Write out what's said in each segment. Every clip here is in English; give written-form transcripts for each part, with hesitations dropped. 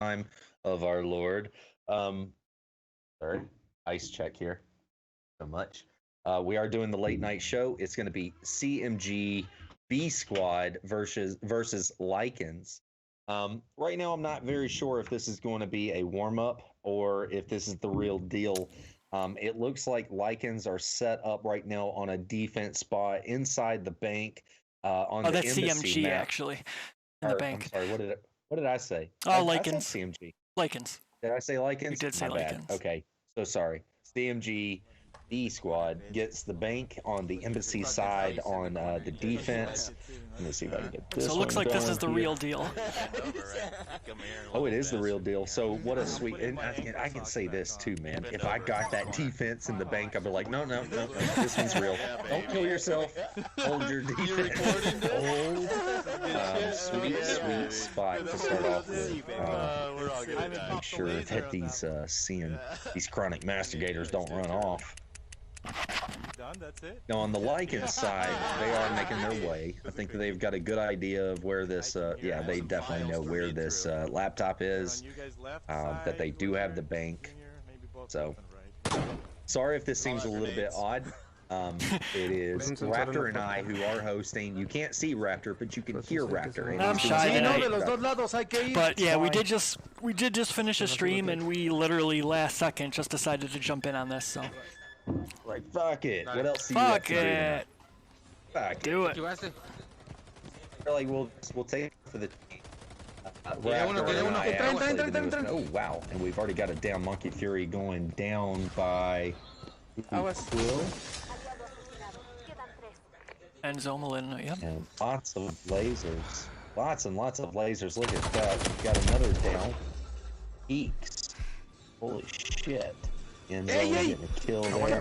time of our Lord. Sorry, ice check here. So much. We are doing the late night show. It's going to be CMG B Squad versus Lycans. Right now, I'm not very sure if this is going to be a warm up or if this is the real deal. It looks like Lycans are set up right now on a defense spot inside the bank on the that's embassy CMG map. actually in the bank. I'm sorry. What did I say? Oh, I said Lycans. CMG. Lycans. Did I say Lycans? You did say My bad. Lycans. Okay, so sorry. CMG B Squad gets the bank on the embassy side on the defense. Let me see if I can get this. So it looks like this is the here. real deal. Oh, it is the real deal. So what a sweet. And I can say this too, man. If I got that defense in the bank, I'd be like, no, this one's real. Don't kill yourself. Hold your defense. Hold. Sweet spot to start off with. Make sure that these chronic mastigators don't run off. That's it. Now on the Lycans side, they are making their way. I think that they've got a good idea of where this, yeah, they definitely know where this laptop is, that they do have the bank. So, sorry if this seems a little bit odd. It is Raptor and I who are hosting. You can't see Raptor, but you can hear Raptor. And I'm shy tonight. But yeah, we did just finish a stream, and we literally last second just decided to jump in on this. So. Like, fuck it. What else do you Fuck have to it. do? Fuck do it. They're like, we'll take it for the Raptor. Oh, wow. And we've already got a down Monkey Fury going down by... Quill. And Zomalin, yep. And lots of lasers. Lots and lots of lasers. Look at that. We've got another down. Eeks. Holy shit. Enzo getting a kill there.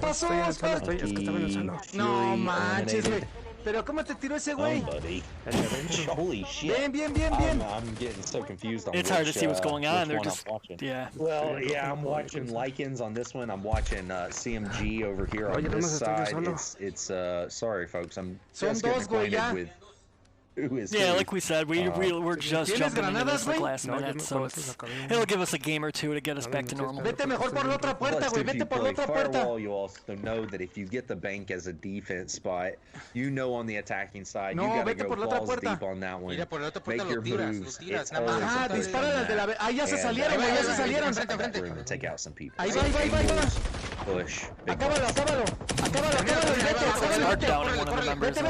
No manches, güey. Pero ¿cómo te tiró ese güey? Holy shit. Bien. I'm getting so confused on It's hard to see what's going on. They're just, yeah. Well, yeah, I'm watching Lycans on this one. I'm watching CMG over here on this side. It's sorry folks, I'm just getting acquainted with who is yeah, who. Like we said, we're just jumping into this like last minute, so it'll give us a game or two to get us back to normal. Vete mejor por la otra puerta, güey. Vete por la otra puerta. Firewall, you also know that if you get the bank as a defense spot, you know on the attacking side, you gotta go balls deep on that one. Make your moves. Ajá, dispara las de la... Ah, ya se salieron, güey, ya se salieron. We're gonna take out some people. Ahí va. Push. Acábalo. Start down one of the members of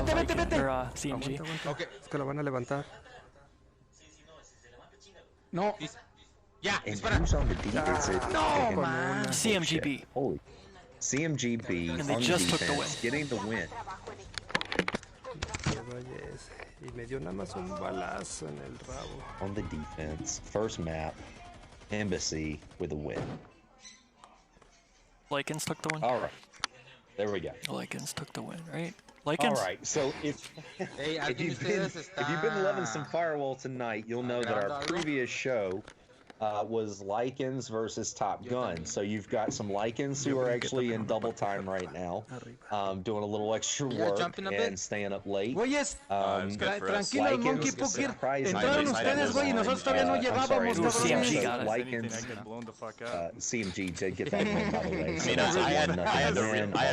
CMG. Okay. Es que lo van a levantar. No. Yeah, and who's on the D? Is it? No, man. CMGB. Holy. CMGB And they on just the took the win. defense, getting the win. Y me dio nada más un balazo en el rabo. On the defense, first map, Embassy with a win. Lycans took the win. All right, there we go. Lycans took the win, right? Lycans. All right, so if you've been loving some Firewall tonight, you'll know that our previous show was Lycans versus Top Gun. So you've got some Lycans who are actually in double time right now, doing a little extra work and staying up late. Güeyes, tranquilo, Monkey Poker. Surprisingly, Entraron ustedes, güey, y nosotros todavía no llegábamos, CMG got it. Lycans, CMG did get that win, by the way. So I had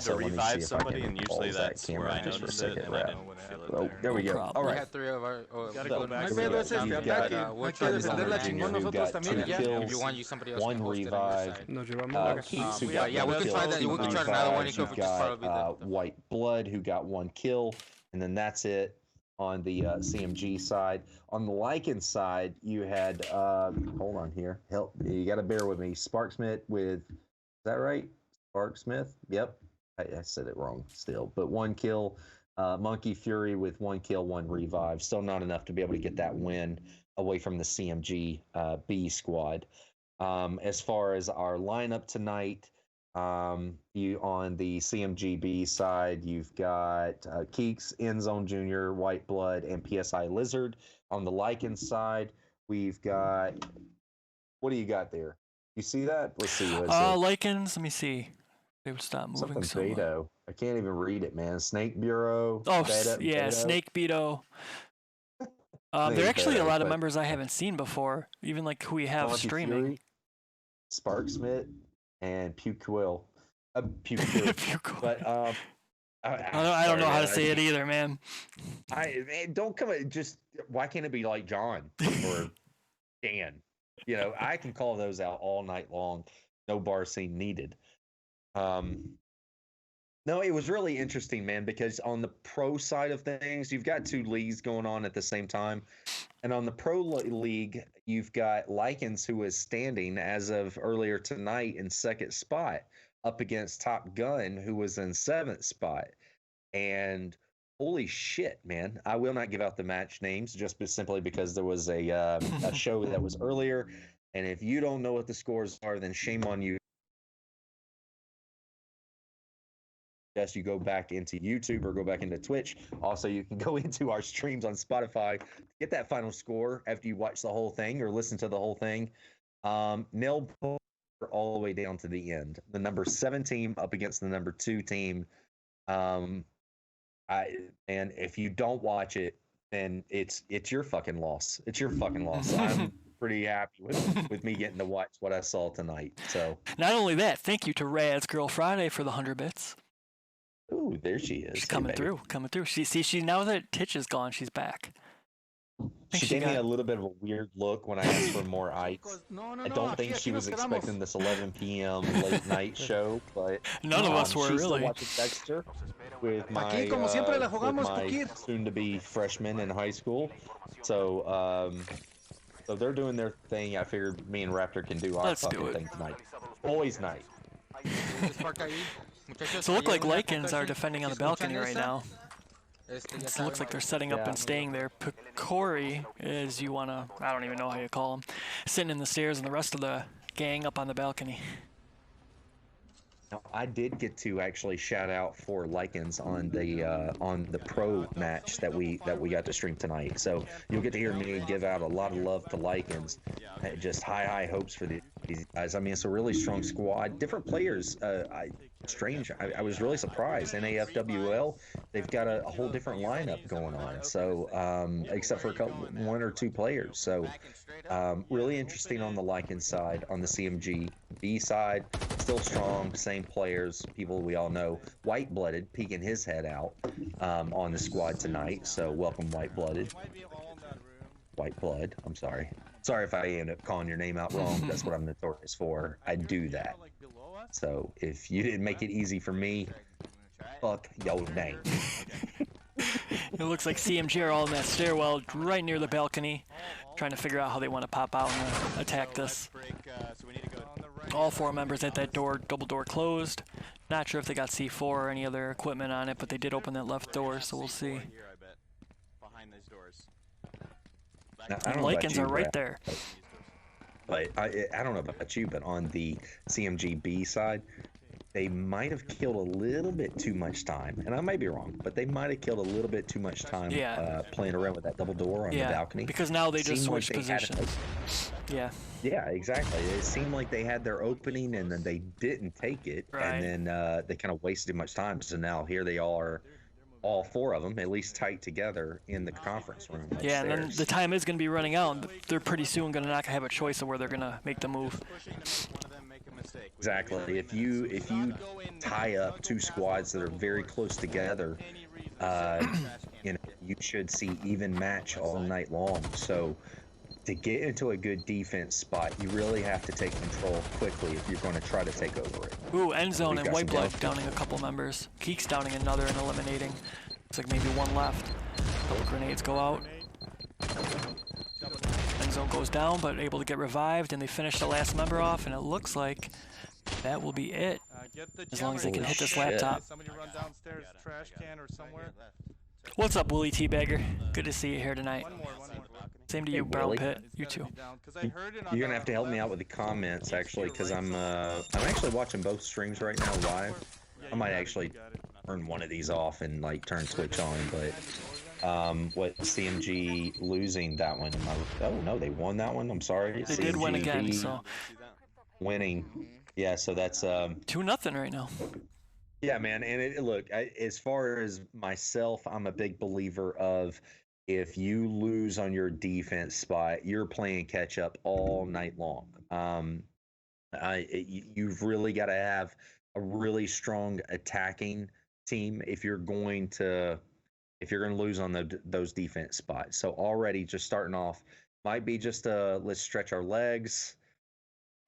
to revive somebody, and usually that's where I noticed it, and I didn't feel it there. There we go. All right. Three of our... Gotta go back. No hay pedo, ese este ataque. Hay que defenderla chingón nosotros también. Kills, If you want, use somebody else. one revive. Nos llevamos Keats, who got yeah, we one can kill. try that. We can try another one. You've got White Blood, who got one kill, and then that's it on the CMG side. On the Lycan side, you had hold on here. Help, you got to bear with me. Sparksmith with, is that right? Sparksmith. Yep, I said it wrong still, but one kill. Monkey Fury with one kill, one revive. Still not enough to be able to get that win away from the CMG B squad. As far as our lineup tonight, you on the CMGB side, you've got Keeks, Endzone Jr., White Blood, and PSI Lizard. On the Lycan side, we've got, what do you got there? You see that? Let's see. Lycans, let me see. They would stop moving. Something Beto. I can't even read it, man. Snake Bureau. Oh, Beta, yeah, Beto. Snake Beto. There are actually a lot of members I haven't seen before, even like who we have Donkey streaming. Fury, Sparksmith, and Pukewill. Pukewill. But I don't know how to say it either, man. Man, don't come. Just why can't it be like John or Dan? You know, I can call those out all night long. No bar scene needed. No, it was really interesting, man, because on the pro side of things, you've got two leagues going on at the same time. And on the pro league, you've got Lycans, who is standing as of earlier tonight in second spot, up against Top Gun, who was in seventh spot. And holy shit, man. I will not give out the match names just simply because there was a show that was earlier. And if you don't know what the scores are, then shame on you. Yes, you go back into YouTube or go back into Twitch. Also, you can go into our streams on Spotify to get that final score after you watch the whole thing or listen to the whole thing. Nil all the way down to the end. The number 7 team up against the number 2 team. And if you don't watch it, then it's your fucking loss. It's your fucking loss. I'm pretty happy with me getting to watch what I saw tonight. So not only that, thank you to Rad's Girl Friday for the 100 bits. Ooh, there she is. She's coming through. She now that Titch is gone, she's back. She gave me a little bit of a weird look when I asked for more ice. I don't think she was expecting this 11 p.m. late night show, but none of us were she's really. Still watching Dexter with my soon-to-be freshman in high school. So, so they're doing their thing. I figured me and Raptor can do our fucking thing tonight. Boys' night. So it look like Lycans are defending on the balcony right now. It looks like they're setting up and staying there. Picori, as you want to, I don't even know how you call him, sitting in the stairs and the rest of the gang up on the balcony. Now, I did get to actually shout out for Lycans on the pro match that we got to stream tonight. So you'll get to hear me give out a lot of love to Lycans. Just high hopes for these guys. I mean, it's a really strong squad. Different players. Strange. I was really surprised. NAFWL, they've got a whole different lineup going on. So except for one or two players. So really interesting on the Lycan side. On the CMG B side, still strong, same players, people we all know. White-blooded peeking his head out on the squad tonight. So welcome, White-blooded. White blood. I'm sorry. Sorry if I end up calling your name out wrong. That's what I'm notorious for. I do that. So if you didn't make it easy for me, fuck your name. It looks like CMG are all in that stairwell right near the balcony, trying to figure out how they want to pop out and attack this. All 4 members at that door, double door closed. Not sure if they got C4 or any other equipment on it, but they did open that left door, so we'll see. Lycans are right there. But I don't know about you, but on the CMGB side, they might have killed a little bit too much time, and I might be wrong, but they might have killed a little bit too much time playing around with that double door on the balcony. Because now they just switched positions. Yeah, exactly. It seemed like they had their opening, and then they didn't take it, and then they kind of wasted too much time. So now here they are, all 4 of them, at least tight together in the conference room upstairs. Yeah, and then the time is going to be running out. They're pretty soon going to not have a choice of where they're going to make the move. Exactly. If you tie up 2 squads that are very close together, you should see even match all night long. So to get into a good defense spot, you really have to take control quickly if you're going to try to take over it. Ooh, end zone and White Blood downing a couple members. Keek's downing another and eliminating. Looks like maybe 1 left. Couple grenades go out. End zone goes down, but able to get revived, and they finish the last member off, and it looks like that will be it. As long as they can hit this laptop. Somebody run downstairs, trash can or somewhere. What's up, Willie T-Bagger? Good to see you here tonight. One more. Same to you, Brown Pit. You too. You're gonna have to help me out with the comments, actually, because I'm actually watching both streams right now live. I might actually turn one of these off and like turn Twitch on, but what CMG losing that one? Oh no, they won that one. I'm sorry. They did win again, so winning. Yeah, so that's 2-0 right now. Yeah, man, and look, as far as myself, I'm a big believer of if you lose on your defense spot, you're playing catch up all night long. You've really got to have a really strong attacking team if you're going to lose on those defense spots. So already just starting off might be just let's stretch our legs.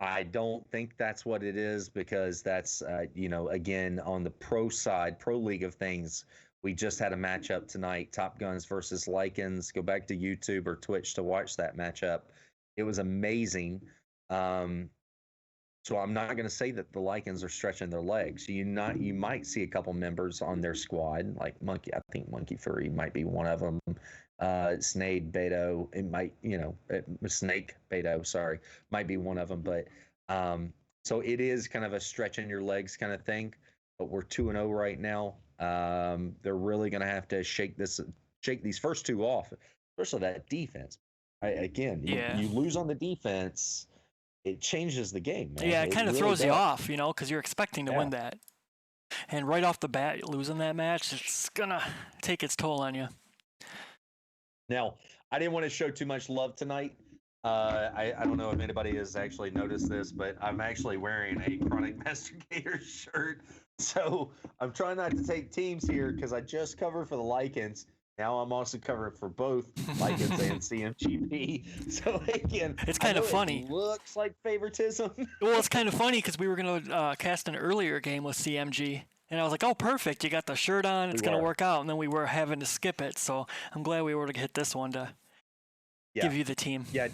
I don't think that's what it is, because that's again, on the pro side, pro league of things, we just had a matchup tonight, Top Guns versus Lycans. Go back to YouTube or Twitch to watch that matchup. It was amazing. So I'm not going to say that the Lycans are stretching their legs. You might see a couple members on their squad, like Monkey. I think Monkey Fury might be one of them. Snake Beto, it might, Snake Beto, sorry, might be one of them. But so it is kind of a stretching your legs kind of thing. But we're 2-0 right now. They're really going to have to shake these first two off, especially that defense. You lose on the defense, it changes the game, man. Yeah, it kind of really throws you off, because you're expecting to win that. And right off the bat, losing that match, it's going to take its toll on you. Now, I didn't want to show too much love tonight. I don't know if anybody has actually noticed this, but I'm actually wearing a Chronic Master Gators shirt. So I'm trying not to take teams here because I just covered for the Lycans. Now I'm also covering for both Lycans and CMGP. So again, it's kind of funny. It looks like favoritism. Well, it's kind of funny because we were going to cast an earlier game with CMG. And I was like, oh, perfect. You got the shirt on. It's going to work out. And then we were having to skip it. So I'm glad we were to hit this one to give you the team. Yeah.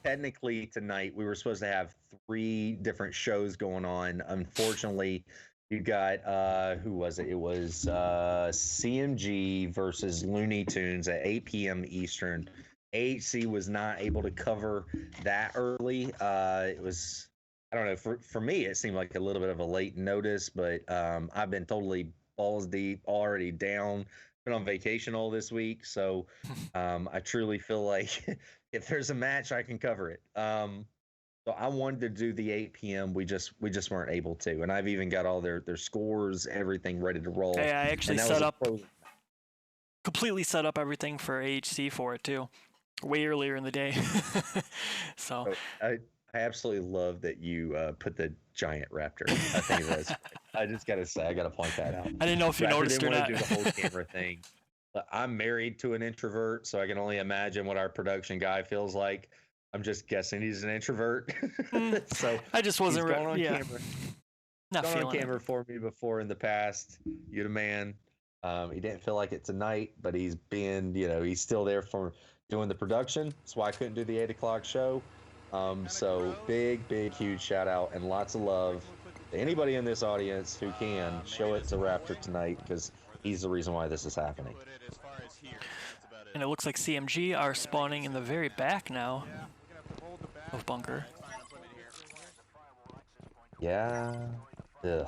Technically, tonight, we were supposed to have 3 different shows going on. Unfortunately, you got, who was it? It was CMG versus Looney Tunes at 8 p.m. Eastern. AHC was not able to cover that early. It was, I don't know, for me, it seemed like a little bit of a late notice, but I've been totally balls deep, already down, been on vacation all this week. So I truly feel like if there's a match, I can cover it. So I wanted to do the 8 p.m. We just weren't able to. And I've even got all their scores, everything ready to roll. Yeah, I actually completely set up everything for AHC for it too, way earlier in the day. So I absolutely love that you put the giant raptor. I think that's. I just gotta say, I gotta point that out. I didn't know if you noticed or not. Do the whole camera thing. I'm married to an introvert, so I can only imagine what our production guy feels like. I'm just guessing he's an introvert. So I just wasn't gone on camera. Not gone feeling on camera for me before in the past. You the man. He didn't feel like it tonight, but he's been, he's still there for doing the production. That's why I couldn't do the 8 o'clock show. So big, huge shout out and lots of love to anybody in this audience who can show it to Raptor tonight, because he's the reason why this is happening. And it looks like CMG are spawning in the very back now of bunker. Yeah. Ugh.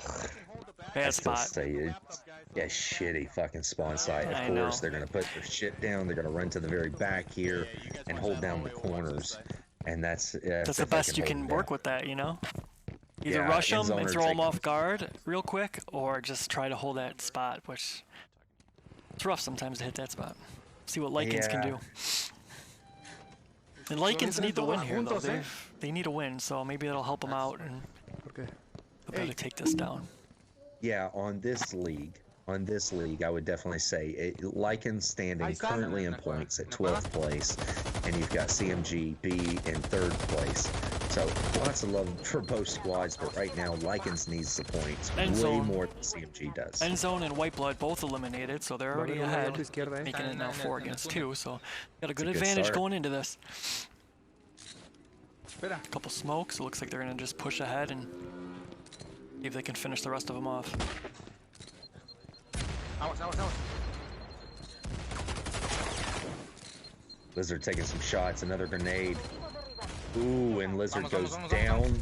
Bad spot. Yeah, shitty fucking spawn site. Of course, they're going to put their shit down. They're going to run to the very back here and hold down the corners. And that's the best you can work with that, Either rush them and throw them off guard real quick, or just try to hold that spot, which it's rough sometimes to hit that spot. See what Lycans can do. And Lycans need the win here, though. They need a win, so maybe that'll help them out and they'll be able to take this down. Yeah, on this league, I would definitely say Lycans standing currently in points at 12th place, and you've got CMG B in 3rd place. So lots of love for both squads, but right now Lycans needs the points way more than CMG does. Endzone and Whiteblood both eliminated, so they're already ahead, making it now 4 against 2. So got a good advantage going into this. A couple smokes. It looks like they're gonna just push ahead and see if they can finish the rest of them off. Lizard taking some shots, another grenade. Ooh, and Lizard goes down.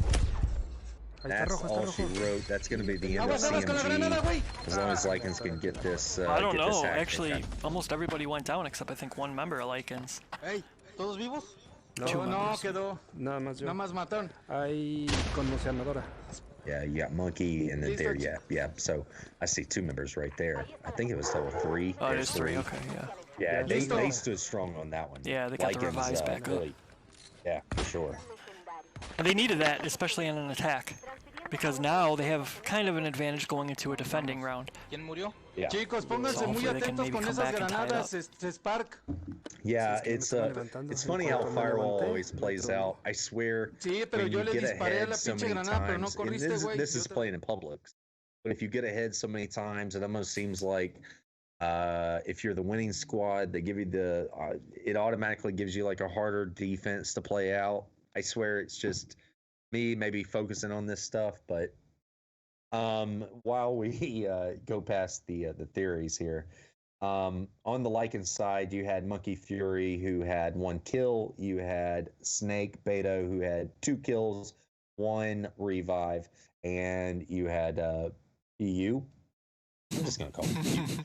That's all she wrote. That's going to be the end of CMG, as long as Lycans can get this. I don't know. Actually, almost everybody went down except I think one member of Lycans. Hey, ¿todos vivos? No, no, quedó. Nada más yo. Nada más mataron. Ahí con Oceanadora. Yeah, you got Monkey, and then there, yeah. So I see 2 members right there. I think it was total 3. Oh, there's 3. Okay, yeah. Yeah, they stood strong on that one. Yeah, they got the revives back up. Yeah, for sure. And they needed that, especially in an attack, because now they have kind of an advantage going into a defending round. Yeah. Chicos, pónganse muy atentos con esas granadas, Spark. Yeah, it's funny how Firewall always plays out. I swear, when you get ahead so many times, and this is playing in public, but if you get ahead so many times, it almost seems like if you're the winning squad, they give you it automatically gives you like a harder defense to play out. I swear it's just me maybe focusing on this stuff, but while we go past the theories here, on the Lycans side, you had Monkey Fury, who had 1 kill. You had Snake Beto, who had 2 kills, 1 revive, and you had PU. I'm just gonna call him PU.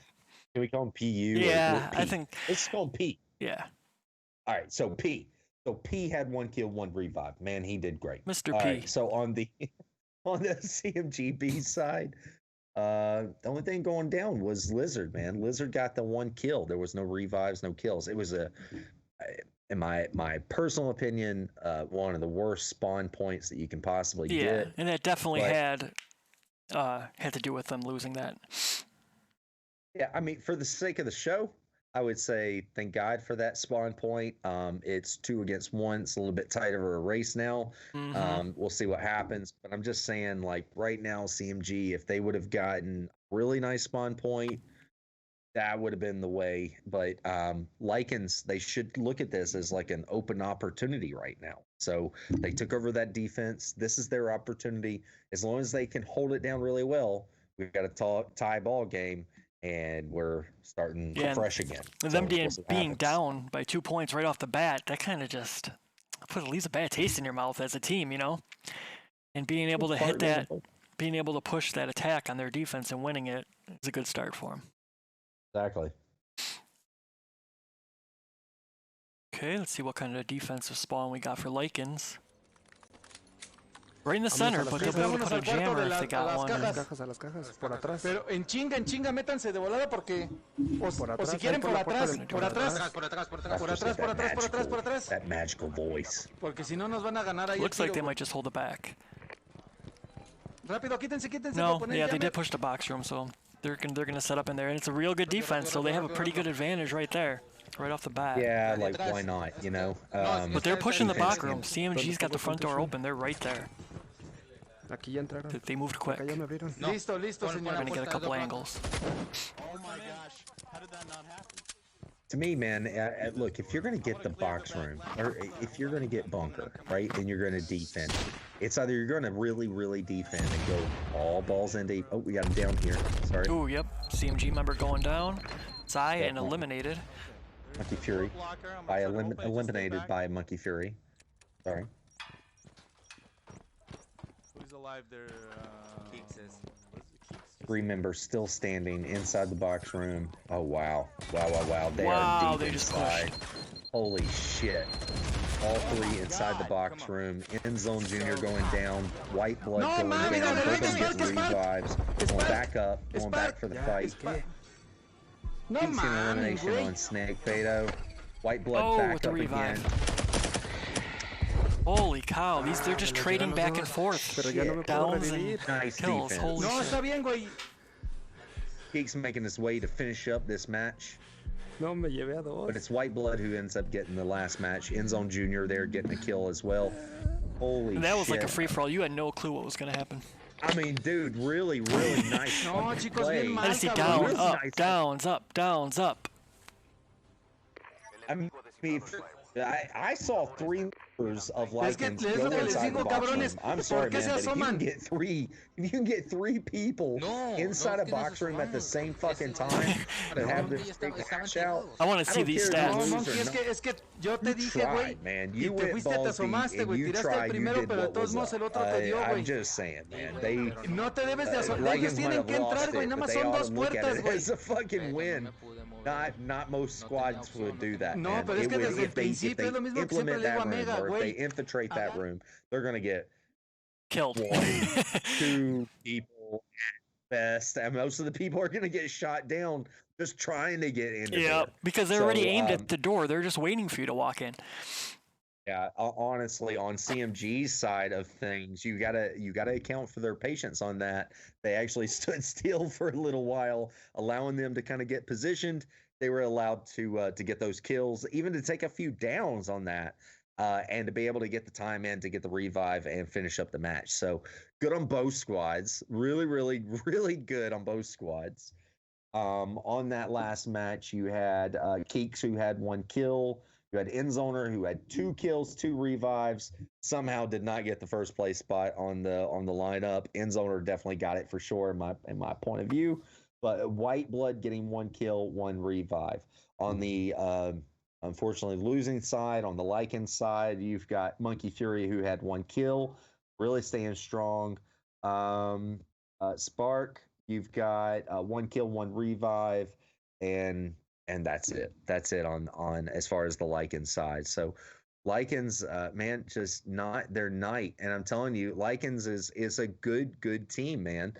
Can we call him PU? Yeah, I think let's call him P. Yeah. All right, so P. So P had 1 kill, 1 revive. Man, he did great. Mr. All P. right, so on the CMGB side, the only thing going down was Lizard, man. Lizard got the 1 kill. There was no revives, no kills. It was in my personal opinion, one of the worst spawn points that you can possibly get. Yeah, and that definitely had to do with them losing that. Yeah, I mean, for the sake of the show, I would say thank God for that spawn point. It's 2 against 1. It's a little bit tighter of a race now. We'll see what happens. But I'm just saying, like, right now, CMG, if they would have gotten a really nice spawn point, that would have been the way. But Lycans, they should look at this as like an open opportunity right now. So they took over that defense. This is their opportunity. As long as they can hold it down really well, we've got a tie ball game. And we're starting fresh again. And them being down by 2 points right off the bat, that kind of just leaves a bad taste in your mouth as a team, you know? And being able to hit that, being able to push that attack on their defense and winning it is a good start for them. Exactly. Okay, let's see what kind of defensive spawn we got for Lycans. Right in the center, but they'll be able to put a jammer if they got one. A las cajas, por atrás. Pero en chinga, métanse de volada porque... O si quieren por atrás. That magical voice. Porque si no nos van a ganar ahí. Looks like they might just hold it back. Rápido, quítense. No, yeah, they did push the box room, so they're gonna set up in there, and it's a real good defense, so they have a pretty good advantage right there. Right off the bat. Yeah, like why not, you know? But they're pushing the box room. CMG's got the front door open. They're right there. Aquí ya entraron. They moved quick. Acá ya me abrieron. Listo, señor. We're gonna get a couple angles. Oh my gosh, how did that not happen? To me, man, look, if you're going to get the box room, or if you're going to get bunker, right, and you're going to defend, it's either you're going to really, really defend and go all balls in deep. Oh, we got him down here. Sorry. Oh, yep. CMG member going down. Zai and eliminated. Monkey Fury. Eliminated by Monkey Fury. Sorry. Who's alive there? Keeks is. 3 members still standing inside the box room. Oh, wow. Wow. They are deep inside. Holy shit. All 3 inside the box room. End Zone Junior going down. White Blood going down. Both of them getting revives. Going back up. Going back for the fight. Keeks an elimination on Snake Beto. White Blood back up again. Holy cow, they're just trading back and forth. Downs and nice kills. defense. Holy shit. Keeks making his way to finish up this match. No, me llevé a dos. But it's White Blood who ends up getting the last match. End Zone Junior there getting a kill as well. Holy shit. That was like a free-for-all. You had no clue what was going to happen. I mean, dude, really nice play. I see down, up, downs, up, downs, up. I mean, I saw 3 members of Lycans go inside the box room. I'm sorry, man, but if you can get 3 people inside a box room at the same fucking time to have this big match out, I want to see these stats. You tried, man. You went ballsy and you tried. You did what was up. I'm just saying, man. Lycans might have lost it, but they ought to look at it as a fucking win. Not most squads would do that. No, pero es que desde el if they principio es lo mismo que siempre implement le digo that a room, Mega, or if they güey. infiltrate that room, they're gonna get Killed. 2 people at best, and most of the people are going to get shot down just trying to get in. Yeah, because they're already aimed at the door. They're just waiting for you to walk in. Yeah, honestly, on CMG's side of things, you gotta account for their patience on that. They actually stood still for a little while, allowing them to kind of get positioned. They were allowed to get those kills, even to take a few downs on that, and to be able to get the time in to get the revive and finish up the match. So good on both squads. Really, really, really good on both squads. On that last match, you had Keeks, who had 1 kill. You had Enzoner, who had 2 kills, 2 revives. Somehow did not get the first place spot on the lineup. Enzoner definitely got it for sure in my point of view. But White Blood getting 1 kill, 1 revive. On the unfortunately losing side, on the Lycans side, you've got Monkey Fury, who had 1 kill, really staying strong. Spark, you've got 1 kill, 1 revive, and that's it. That's it on as far as the Lycans side. So Lycans, man, just not their night. And I'm telling you, Lycans is a good team, man.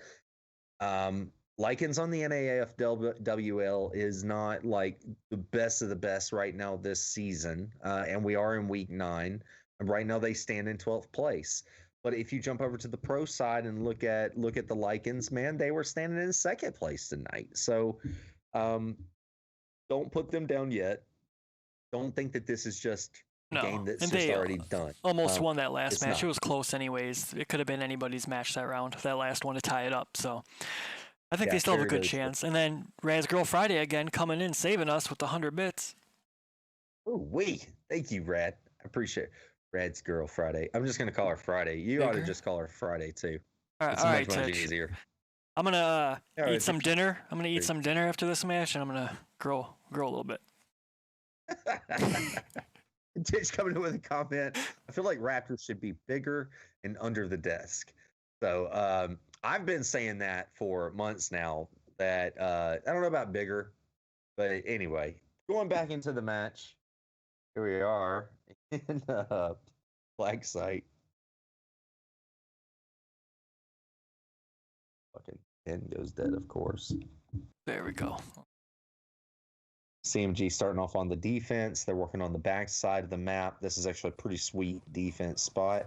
Lycans on the NAFWL is not like the best of the best right now this season. And we are in week 9. And right now they stand in 12th place. But if you jump over to the pro side and look at the Lycans, man, they were standing in 2nd place tonight. So don't put them down yet. Don't think that this is just a game that's just already done. Almost won that last match. It was close anyways. It could have been anybody's match that round, that last one to tie it up. So I think they still have a good chance. And then Raz Girl Friday again coming in, saving us with the 100 bits. Oh, thank you, Rad. I appreciate it. Rad's Girl Friday. I'm just going to call her Friday. You ought to just call her Friday, too. It's much easier. I'm gonna eat some dinner. I'm gonna eat some dinner after this match, and I'm gonna grow a little bit. Titch coming in with a comment. I feel like Raptors should be bigger and under the desk. So I've been saying that for months now. That I don't know about bigger, but anyway, going back into the match. Here we are in Black Site. Fucking Ken goes dead, of course. There we go. CMG starting off on the defense. They're working on the back side of the map. This is actually a pretty sweet defense spot.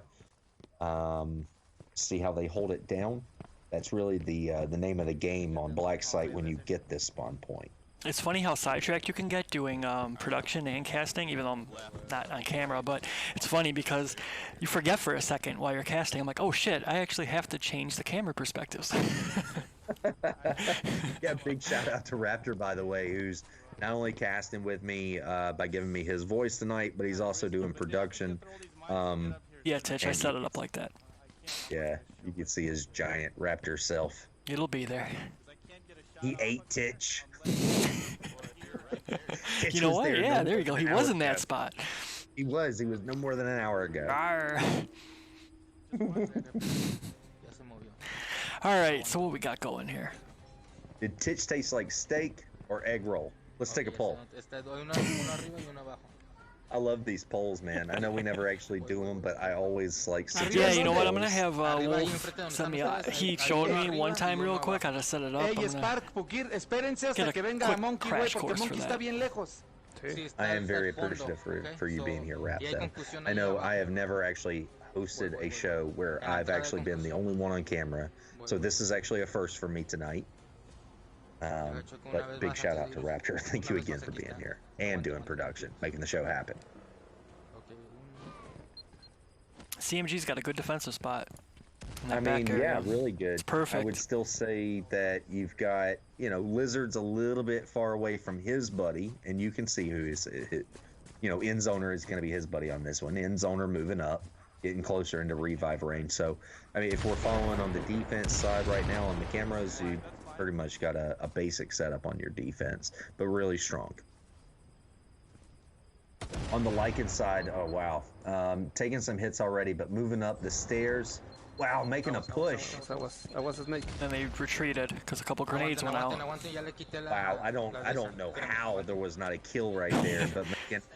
See how they hold it down. That's really the name of the game on Black Site when you get this spawn point. It's funny how sidetracked you can get doing production and casting, even though I'm not on camera, but it's funny because you forget for a second while you're casting. I'm like, oh shit, I actually have to change the camera perspectives. Yeah, big shout out to Raptor, by the way, who's not only casting with me by giving me his voice tonight, but he's also doing production. Yeah, Titch, I set it up like that. Yeah, you can see his giant Raptor self. It'll be there. He ate Titch. You know what? Yeah, there you go. He was in that spot. He was no more than an hour ago. All right, so what we got going here? Did Titch taste like steak or egg roll? Let's take a poll. I love these polls, man. I know we never actually do them, but I always like suggest. Yeah, you know what? I'm gonna have Wolf send me. He showed me one time real quick. I just set it up. Hey, Spark, espérense hasta que venga Monkey, güey, porque Monkey está bien lejos. I am very appreciative for you being here, Rap. I know I have never actually hosted a show where I've actually been the only one on camera, so this is actually a first for me tonight. But big shout out to Raptor. Thank you again for being here and doing production, making the show happen. CMG's got a good defensive spot. I mean, yeah, really good. It's perfect. I would still say that you've got, Lizard's a little bit far away from his buddy, and you can see who is, Enzoner is going to be his buddy on this one. Enzoner moving up, getting closer into revive range. So, I mean, if we're following on the defense side right now on the cameras, you pretty much got a basic setup on your defense, but really strong. On the Lycan side, oh wow, taking some hits already, but moving up the stairs. Wow, making a push. That was his mate. Then they retreated because a couple grenades went out. Wow, I don't know how there was not a kill right there, but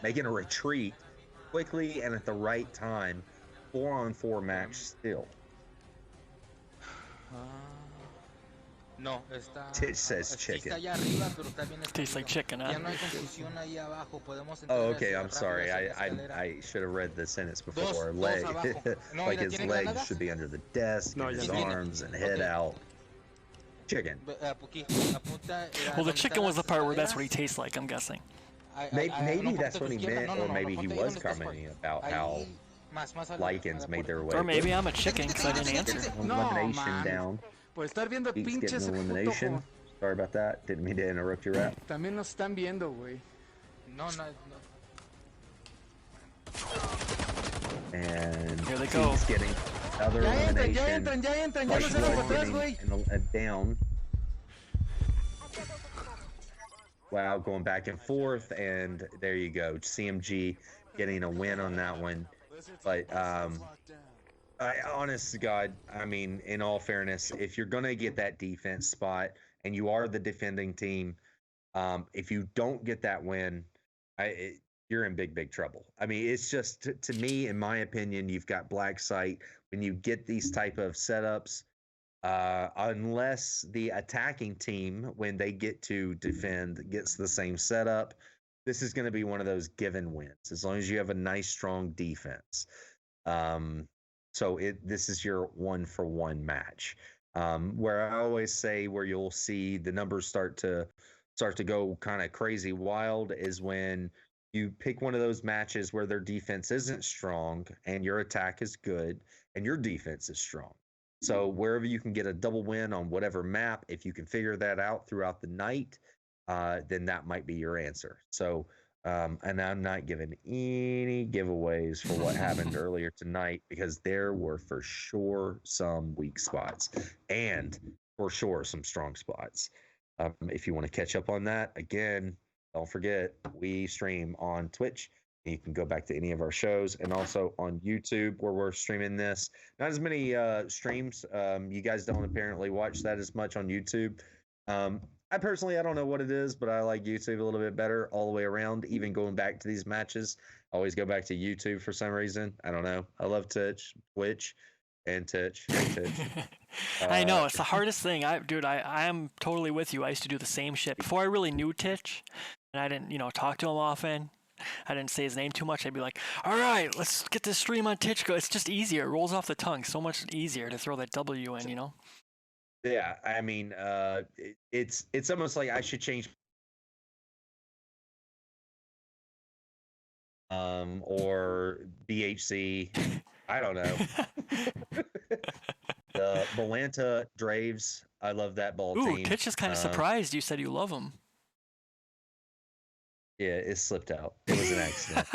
making a retreat quickly and at the right time. 4-on-4 match still. No, está. Titch says chicken. Tastes like chicken, huh? Oh, okay. I'm sorry. I should have read the sentence before. Leg, like his legs should be under the desk, and his arms and head out. Chicken. Well, the chicken was the part where that's what he tastes like, I'm guessing. Maybe that's what he meant, or maybe he was commenting about how Lycans made their way. Or maybe I'm a chicken because I didn't answer. Elimination down. He's getting elimination. Sorry about that. Didn't mean to interrupt your rap. También nos están viendo, güey. No. And here they go. He's getting other elimination. Ya entran, ya no se van para atrás, güey. Down. Wow, going back and forth, and there you go. CMG getting a win on that one. But honest to God, I mean, in all fairness, if you're gonna get that defense spot and you are the defending team, if you don't get that win, you're in big trouble. I mean, it's just to me, in my opinion, you've got black site when you get these type of setups. Unless the attacking team, when they get to defend, gets the same setup, this is going to be one of those given wins. As long as you have a nice, strong defense. So this is your 1-for-1 match. Where I always say where you'll see the numbers start to go kind of crazy wild is when you pick one of those matches where their defense isn't strong and your attack is good and your defense is strong. So wherever you can get a double win on whatever map, if you can figure that out throughout the night, then that might be your answer. So, and I'm not giving any giveaways for what happened earlier tonight because there were for sure some weak spots and for sure some strong spots. If you want to catch up on that, again, don't forget, we stream on Twitch. You can go back to any of our shows and also on YouTube where we're streaming this. Not as many streams. You guys don't apparently watch that as much on YouTube. I personally, I don't know what it is, but I like YouTube a little bit better all the way around. Even going back to these matches, I always go back to YouTube for some reason. I don't know. I love Twitch, and Twitch. I know, it's the hardest thing. I am totally with you. I used to do the same shit. Before I really knew Titch, and I didn't, talk to him often, I didn't say his name too much. I'd be like, all right, let's get this stream on Twitch. It's just easier. It rolls off the tongue. So much easier to throw that W in, Yeah, I mean, it's almost like I should change. Or BHC. I don't know. The Bolanta Draves. I love that ball team. Ooh, Titch is kind of surprised you said you love him. Yeah, it slipped out. It was an accident.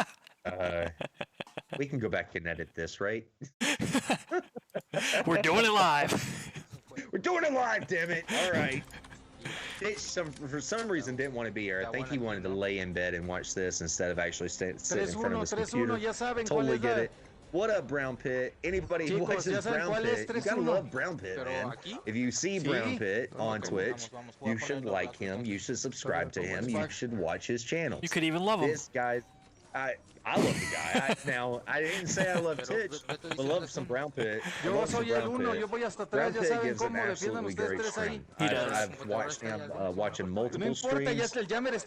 We can go back and edit this, right? We're doing it live. We're doing it live, damn it. All right. For some reason didn't want to be here. I think he wanted to lay in bed and watch this instead of actually sit in front of his computer. Totally get it. What up, Brown Pit? Anybody who watches Brown Pit, you gotta love Brown Pit, man. If you see Brown Pit on Twitch, you should like him. You should subscribe to him. You should watch his channel. You could even love him. This guy, I love the guy. Now, I didn't say I love Titch, but love some Brown Pit. Brown Pit gives an absolutely great stream. I've watched him watching multiple streams.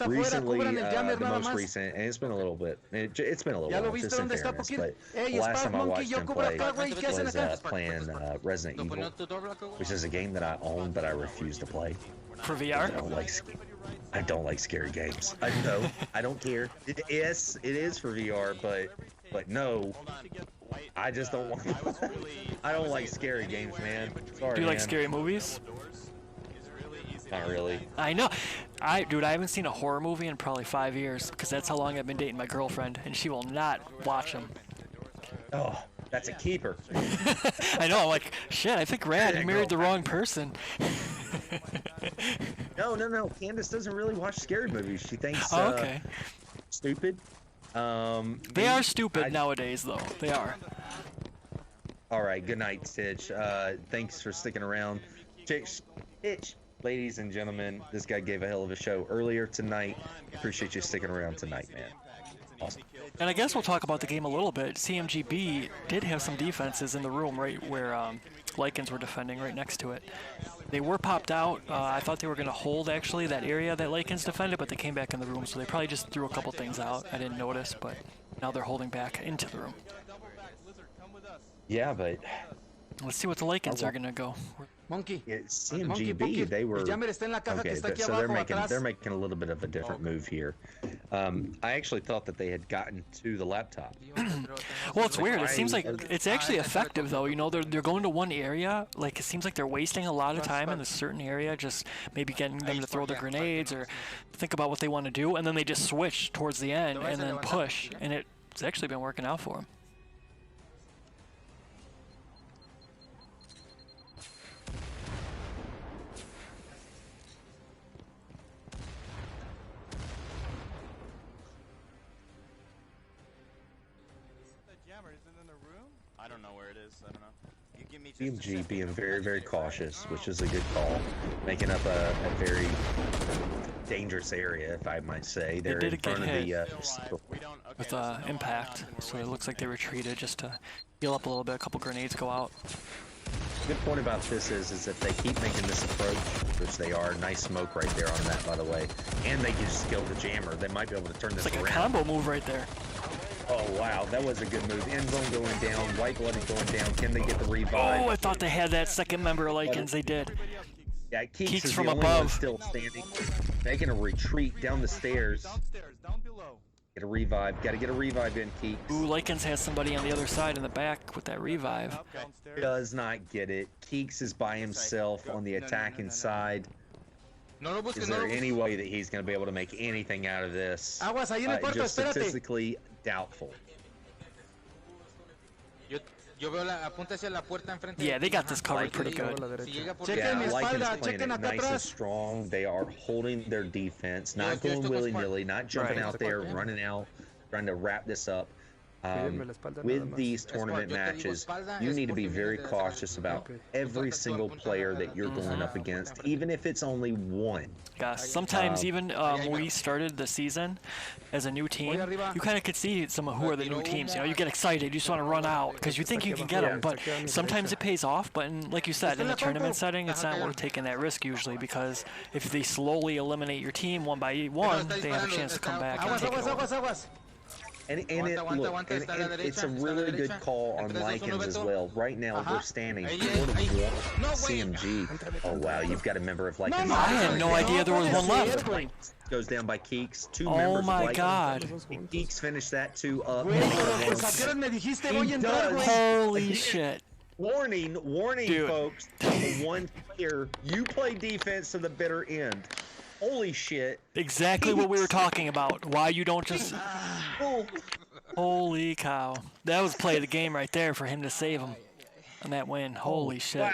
Recently, the most recent, and it's been a little bit. It's been a little while, just in fairness, but the last time I watched him play was playing Resident Evil, which is a game that I own, but I refuse to play. For VR? I don't like scary games. I know. I don't care. Yes, it is for VR, but no. I just don't want. I don't like scary games, man. Sorry. Do you like scary movies? Not really. I know. Dude, I haven't seen a horror movie in probably 5 years because that's how long I've been dating my girlfriend, and she will not watch them. Oh, that's a keeper. I know. I'm like, shit. I think Rad, you married the wrong person. No. Candace doesn't really watch scary movies. She thinks stupid. They are stupid nowadays, though. They are. All right. Good night, Titch. Thanks for sticking around. Titch. Ladies and gentlemen, this guy gave a hell of a show earlier tonight. Appreciate you sticking around tonight, man. Awesome. And I guess we'll talk about the game a little bit. CMGB did have some defenses in the room right where Lycans were defending, right next to it. They were popped out. I thought they were going to hold, actually, that area that Lycans defended, but they came back in the room, so they probably just threw a couple things out. I didn't notice, but now they're holding back into the room. Yeah, but... Let's see what the Lycans are going to go. Monkey. Yeah, CMGB, they were... Okay, so they're making a little bit of a different move here. I actually thought that they had gotten to the laptop. Well, it's weird. It seems like it's actually effective, though. You know, they're going to one area. Like, it seems like they're wasting a lot of time in a certain area, just maybe getting them to throw the grenades or think about what they want to do, and then they just switch towards the end and then push, and it's actually been working out for them. I don't know where it is. I don't know. You give me CMG being very, very cautious, which is a good call. Making up a very dangerous area, if I might say. They're in front of the with impact, so it looks like they retreated just to heal up a little bit. A couple grenades go out. Good point about this is if they keep making this approach, which they are, nice smoke right there on that, by the way, and they can just kill the jammer, they might be able to turn this around. It's like around. a combo move right there. Oh, wow, that was a good move. End zone going down, white blooded going down. Can they get the revive? Oh, I thought they had that second member of Lycans. They did. Yeah, Keeks is from the only one above. still standing. Making a retreat down the stairs. Get a revive. Got to get a revive in, Keeks. Ooh, Lycans has somebody on the other side in the back with that revive. Does not get it. Keeks is by himself on the attacking side. Is there any way that he's going to be able to make anything out of this? Just statistically doubtful. Yeah, they got this covered pretty good. Yeah, Lycans playing it nice and strong. They are holding their defense, not going willy-nilly, not jumping out there, running out, trying to wrap this up. With these tournament matches, you need to be very cautious about every single player that you're going up against, even if it's only one. Yeah, sometimes even when we started the season as a new team, you kind of could see some of who are the new teams. You know, you get excited, you just want to run out because you think you can get them, but sometimes it pays off. But like you said, in a tournament setting, it's not worth taking that risk usually, because if they slowly eliminate your team one by one, they have a chance to come back and take it over. And it's a really good call on Lycans as well. Right now, we're standing 4-1 CMG. Oh, wow, you've got a member of Lycans. I had no idea there was one left. Goes down by Keeks. Two members Oh my of God. And Keeks finished that 2 up. Holy shit. Warning, Dude. folks. One player, you play defense to the bitter end. Holy shit. Exactly what we were talking about. Why you don't just... Holy cow. That was play of the game right there for him to save him on that win. Holy shit. Wow.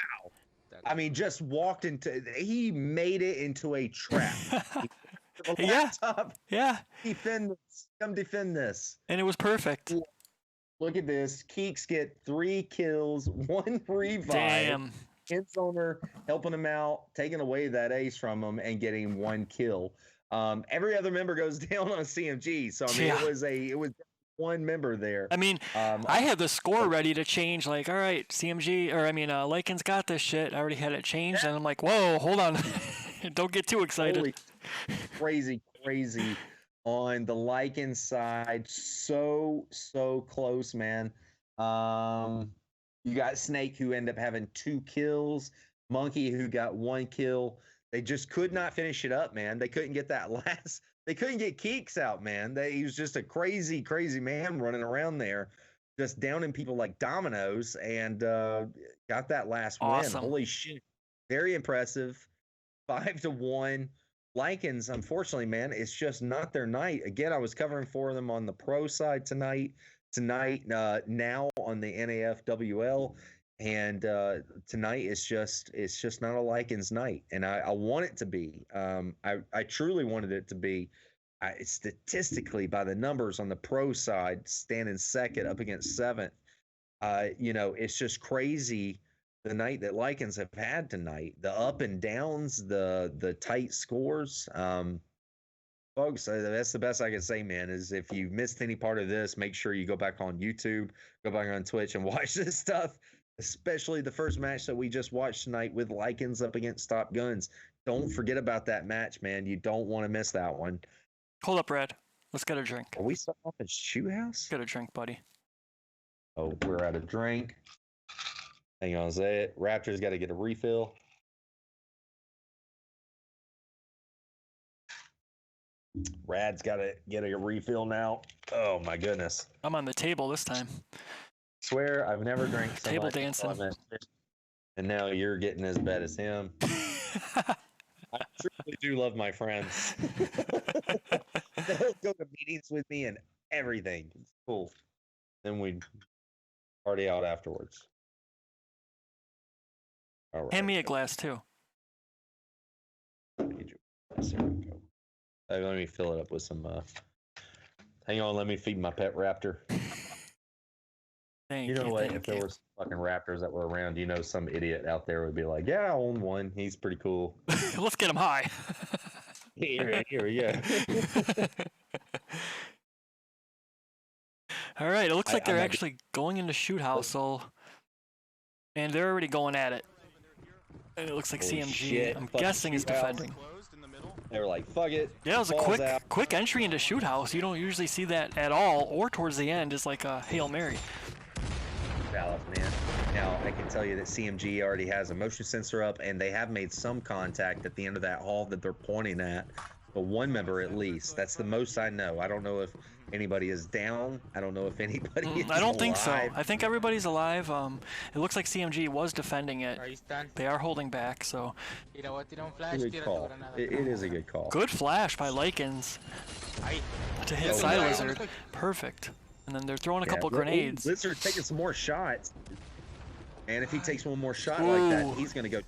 I mean, just walked into... He made it into a trap. Yeah. Yeah. Defend this. Come defend this. And it was perfect. Look at this. Keeks get 3 kills, 1 revive. Damn. End zoner helping him out, taking away that ace from him, and getting 1 kill. Every other member goes down on a CMG, so I mean it was one member there. I mean, I had the score ready to change. Like, all right, CMG, or I mean, Lycans got this shit. I already had it changed, and I'm like, whoa, hold on, don't get too excited. Holy crazy on the Lycans side. So close, man. You got Snake, who ended up having 2 kills. Monkey, who got 1 kill. They just could not finish it up, man. They couldn't get that last. They couldn't get Keeks out, man. He was just a crazy man running around there, just downing people like dominoes, and got that last win. Holy shit. Very impressive. 5-1. Lycans, unfortunately, man, it's just not their night. Again, I was covering for them on the pro side tonight, now on the NAFWL, and tonight it's just not a Lycans night, and I want it to be. I truly wanted it to be. Statistically, by the numbers on the pro side, standing second up against 7th, it's just crazy the night that Lycans have had tonight. The up and downs, the tight scores. Folks, that's the best I can say, man, is if you missed any part of this, make sure you go back on YouTube, go back on Twitch and watch this stuff, especially the first match that we just watched tonight with Lycans up against Stop Guns. Don't forget about that match, man. You don't want to miss that one. Hold up, Red. Let's get a drink. Are we starting off at Shoot House? Get a drink, buddy. Oh, we're out of drink. Hang on a second. Raptor's got to get a refill. Rad's got to get a refill now. Oh, my goodness. I'm on the table this time. Swear, I've never drank so Table much. dancing. And now you're getting as bad as him. I truly do love my friends. They'll go to meetings with me and everything. It's cool. Then we party out afterwards. All right. Hand me a glass, too. There we go. Let me fill it up with some. Hang on, let me feed my pet raptor. Thank You know you, what? thank If there you. was fucking raptors that were around, some idiot out there would be like, "Yeah, I own one. He's pretty cool." Let's get him high. Here, yeah. All right, it looks like they're I'm not- actually going into Shoot House, so... And they're already going at it. And it looks like Holy CMG, shit, I'm fucking guessing, is Shoot House. defending. They were like, "Fuck it." Yeah, it was a balls out. quick entry into Shoot House. You don't usually see that at all, or towards the end is like a Hail Mary. Valid, man. Now, I can tell you that CMG already has a motion sensor up, and they have made some contact at the end of that hall that they're pointing at. But one member at least. That's the most I know. I don't know if anybody is down. I don't know if anybody is I don't think so. alive. I think everybody's alive. It looks like CMG was defending it. Ahí están. They are holding back, so... Mira, voy a tirar un flash, Good tira tu call. granada. It is a good call. Good flash by Lycans Ahí. to hit Oh, Side yeah. Lizard. Perfect. And then they're throwing a Yeah, couple grenades. Lizard's taking some more shots. And if he takes one more shot like that, Ooh. he's going to go.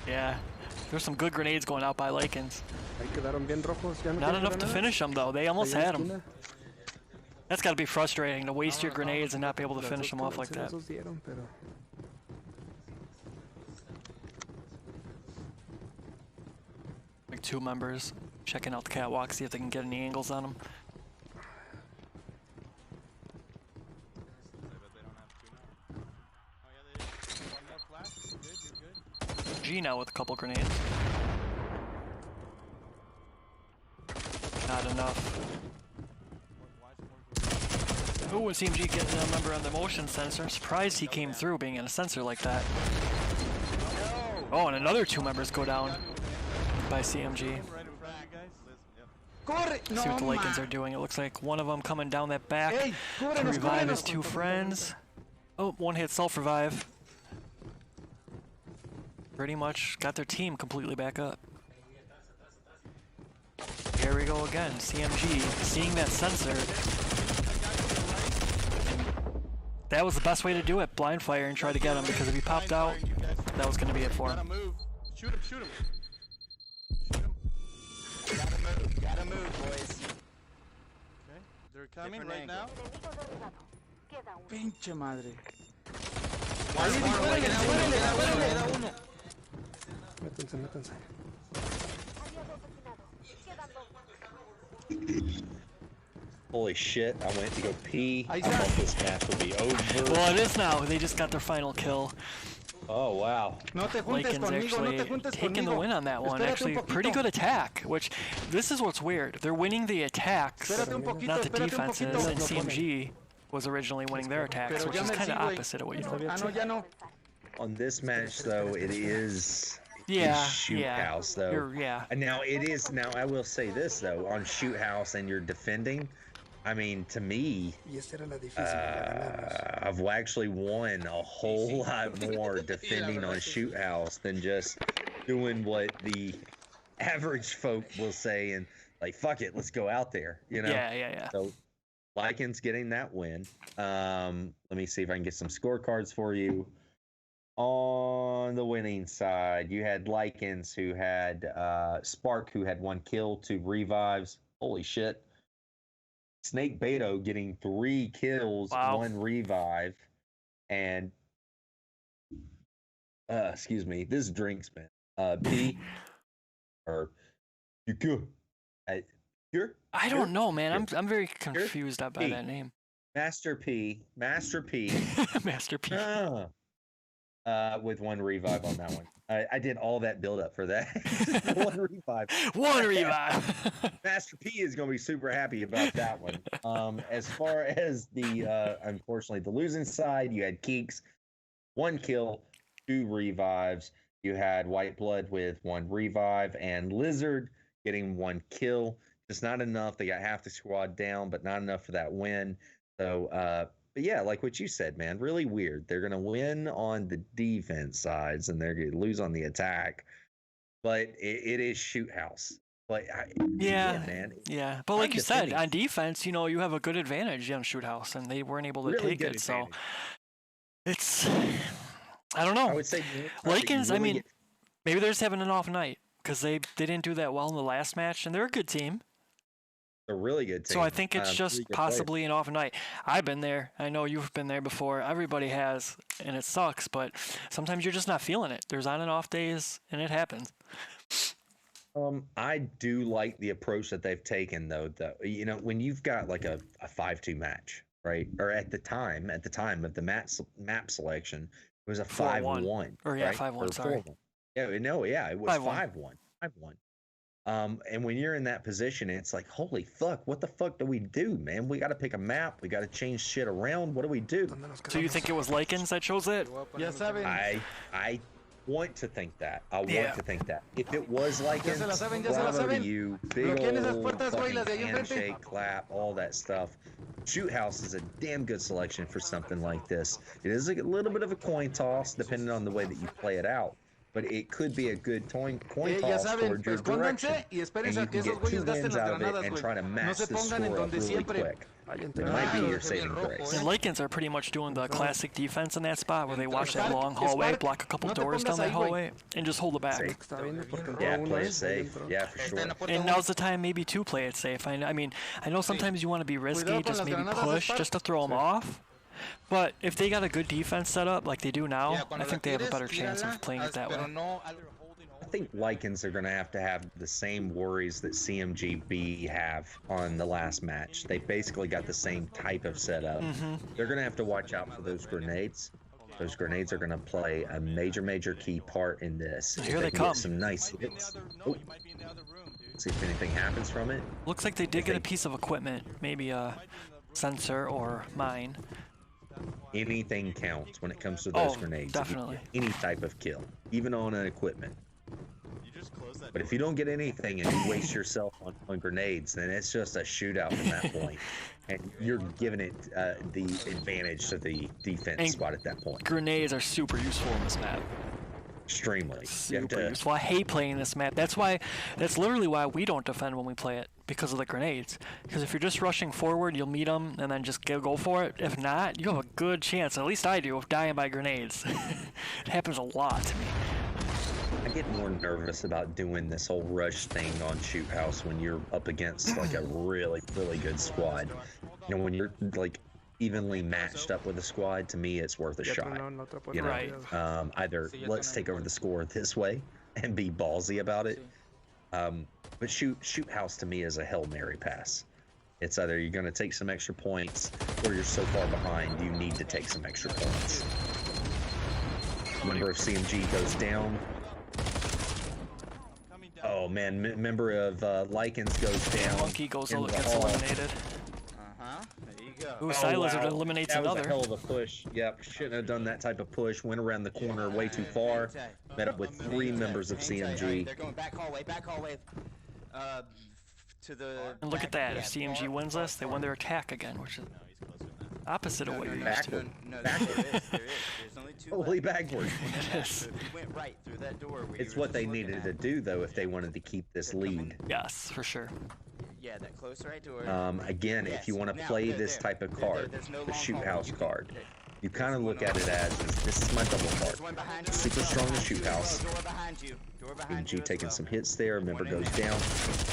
Yeah. There's some good grenades going out by Lycans. Ahí quedaron bien rojos. Ya no Not tienen enough to granadas. finish them, though. They almost Ahí en had la them. esquina. That's got to be frustrating to waste your grenades and not be able to Las finish dos them off like that. esos dieron, pero... Like 2 members checking out the catwalk, see if they can get any angles on them. G now with a couple grenades. Not enough. Ooh, and CMG getting a member on the motion sensor. Surprised he came through being in a sensor like that. Oh, and another 2 members go down by CMG. Corre. See what the Lycans are doing. It looks like one of them coming down that back Hey, to cúbrenos, revive his cúbrenos. 2 friends. Oh, one hit self-revive. Pretty much got their team completely back up. Here we go again. CMG seeing that sensor. That was the best way to do it. Blind fire and try to get him, because if he popped out, that was going to be it for him. Move. Shoot him, shoot him. Gotta move, boys. Okay, they're coming Different right angle. now. Pinche madre. Métanse, métanse. Holy shit, I went to go pee. I Ahí thought está. this match would be over. Well, it is now. They just got their final kill. Oh, wow. No te juntes Lycans conmigo, no actually te juntes taking the conmigo. win on that one. Espérate un Actually, pretty poquito. good attack, which this is what's weird. They're winning the attacks, Espérate un poquito, not the espérate un defenses, poquito. and CMG was originally winning their attacks, Pero which ya is me kind of sí, güey. opposite of what you know. Ah, no, ya no. On this match, though, it is Yeah, Shoot yeah. House, though. Yeah. And now it is. Now I will say this though: on Shoot House, and you're defending. I mean, to me, Y esa era la difícil para ganarnos. I've actually won a whole lot more defending on Shoot House than just doing what the average folk will say and like, fuck it, let's go out there. You know. Yeah. So, Lycans getting that win. Let me see if I can get some scorecards for you. On the winning side, you had Lycans, who had Spark, who had 1 kill, 2 revives. Holy shit. Snake Beto getting 3 kills, Wow. 1 revive. And, excuse me, this drinks, man. P, or, you Sure. I don't know, man. I'm very confused by P. that name. Master P. Master P. With one revive on that one. I did all that build up for that. One revive. One revive. Master P is going to be super happy about that one. As far as the, unfortunately, the losing side, you had Keeks, 1 kill, 2 revives. You had White Blood with 1 revive, and Lizard getting 1 kill. Just not enough. They got half the squad down, but not enough for that win. So, but yeah, like what you said, man, really weird. They're going to win on the defense sides, and they're going to lose on the attack. But it is shoot house. But man. Yeah, but like you said, on defense, you know, you have a good advantage on shoot house, and they weren't able to really take it. Advantage. So it's, I don't know. I would say Lycans, I mean, maybe they're just having an off night because they didn't do that well in the last match, and they're a good team. A really good team. So I think it's just really possibly an off night. I've been there. I know you've been there before. Everybody has, and it sucks, but sometimes you're just not feeling it. There's on and off days, and it happens. I do like the approach that they've taken, though. You know, when you've got like a 5-2 match, right? Or at the time of the map selection, it was a 5-1. Or yeah, 5-1. Sorry. 4-1. Yeah, it was 5-1. 5-1. And when you're in that position, it's like, holy fuck, what the fuck do we do, man? We got to pick a map. We got to change shit around. What do we do? So you think it was Lycans that chose it? Yes, I want to think that. I want to think that. If it was Lycans, bravo to you. Big old fucking handshake, clap, all that stuff. Shoot House is a damn good selection for something like this. It is a little bit of a coin toss, depending on the way that you play it out. But it could be a good coin toss towards your direction. And you can get 2 wins out of it and try to match the score up really quick. It might be your saving grace. And Lycans are pretty much doing the classic defense in that spot where they watch that long hallway, block a couple doors down that hallway, and just hold it back. Yeah, play it safe. Yeah, for sure. And now's the time maybe to play it safe. I mean, I know sometimes you want to be risky, just maybe push, just to throw them off. But if they got a good defense set up like they do now, I think they have a better chance of playing it that way. I think Lycans are going to have the same worries that CMGB have on the last match. They basically got the same type of setup. They're going to have to watch out for those grenades. Those grenades are going to play a major key part in this. Here they come. Get some nice hits. Oh. See if anything happens from it. Looks like they did get a piece of equipment, maybe a sensor or mine. Anything counts when it comes to those grenades. Definitely. Any type of kill, even on an equipment. But if you don't get anything and you waste yourself on grenades, then it's just a shootout from that point. And you're giving it the advantage to the defense spot at that point. Grenades are super useful in this map. Extremely. Super useful. I hate playing this map. That's literally why we don't defend when we play it, because of the grenades. Because if you're just rushing forward, you'll meet them and then just go for it. If not, you have a good chance, at least I do, of dying by grenades. It happens a lot to me. I get more nervous about doing this whole rush thing on Shoot House when you're up against like a really good squad. You know, when you're like evenly matched up with a squad, to me it's worth a shot. You know, Right. Either let's take over the score this way and be ballsy about it. But shoot House to me is a Hail Mary pass. It's either you're going to take some extra points or you're so far behind you need to take some extra points. Member of CMG goes down. Oh man, member of Lycans goes down. Monkey gets eliminated. There you go. Ooh, Silazard eliminates that another. That was a hell of a push. Yep, shouldn't have done that type of push. Went around the corner way too far. Met up with 3 members of CMG. They're going back hallway. To the. And look at that. If CMG wins this, they win their attack again, which is opposite of what you're used to. No, there is. There's only 2 Totally backward. It is. We went right through that door. It's what they needed to do, though, if they wanted to keep this lead. Yes, for sure. Yeah, that close right door. Again, if you want to play this type of card, the Shoot House card, you kind of look at it as, this is my double card. Super strong to Shoot House. Door behind CMG you as taking well. some hits there. Member goes down,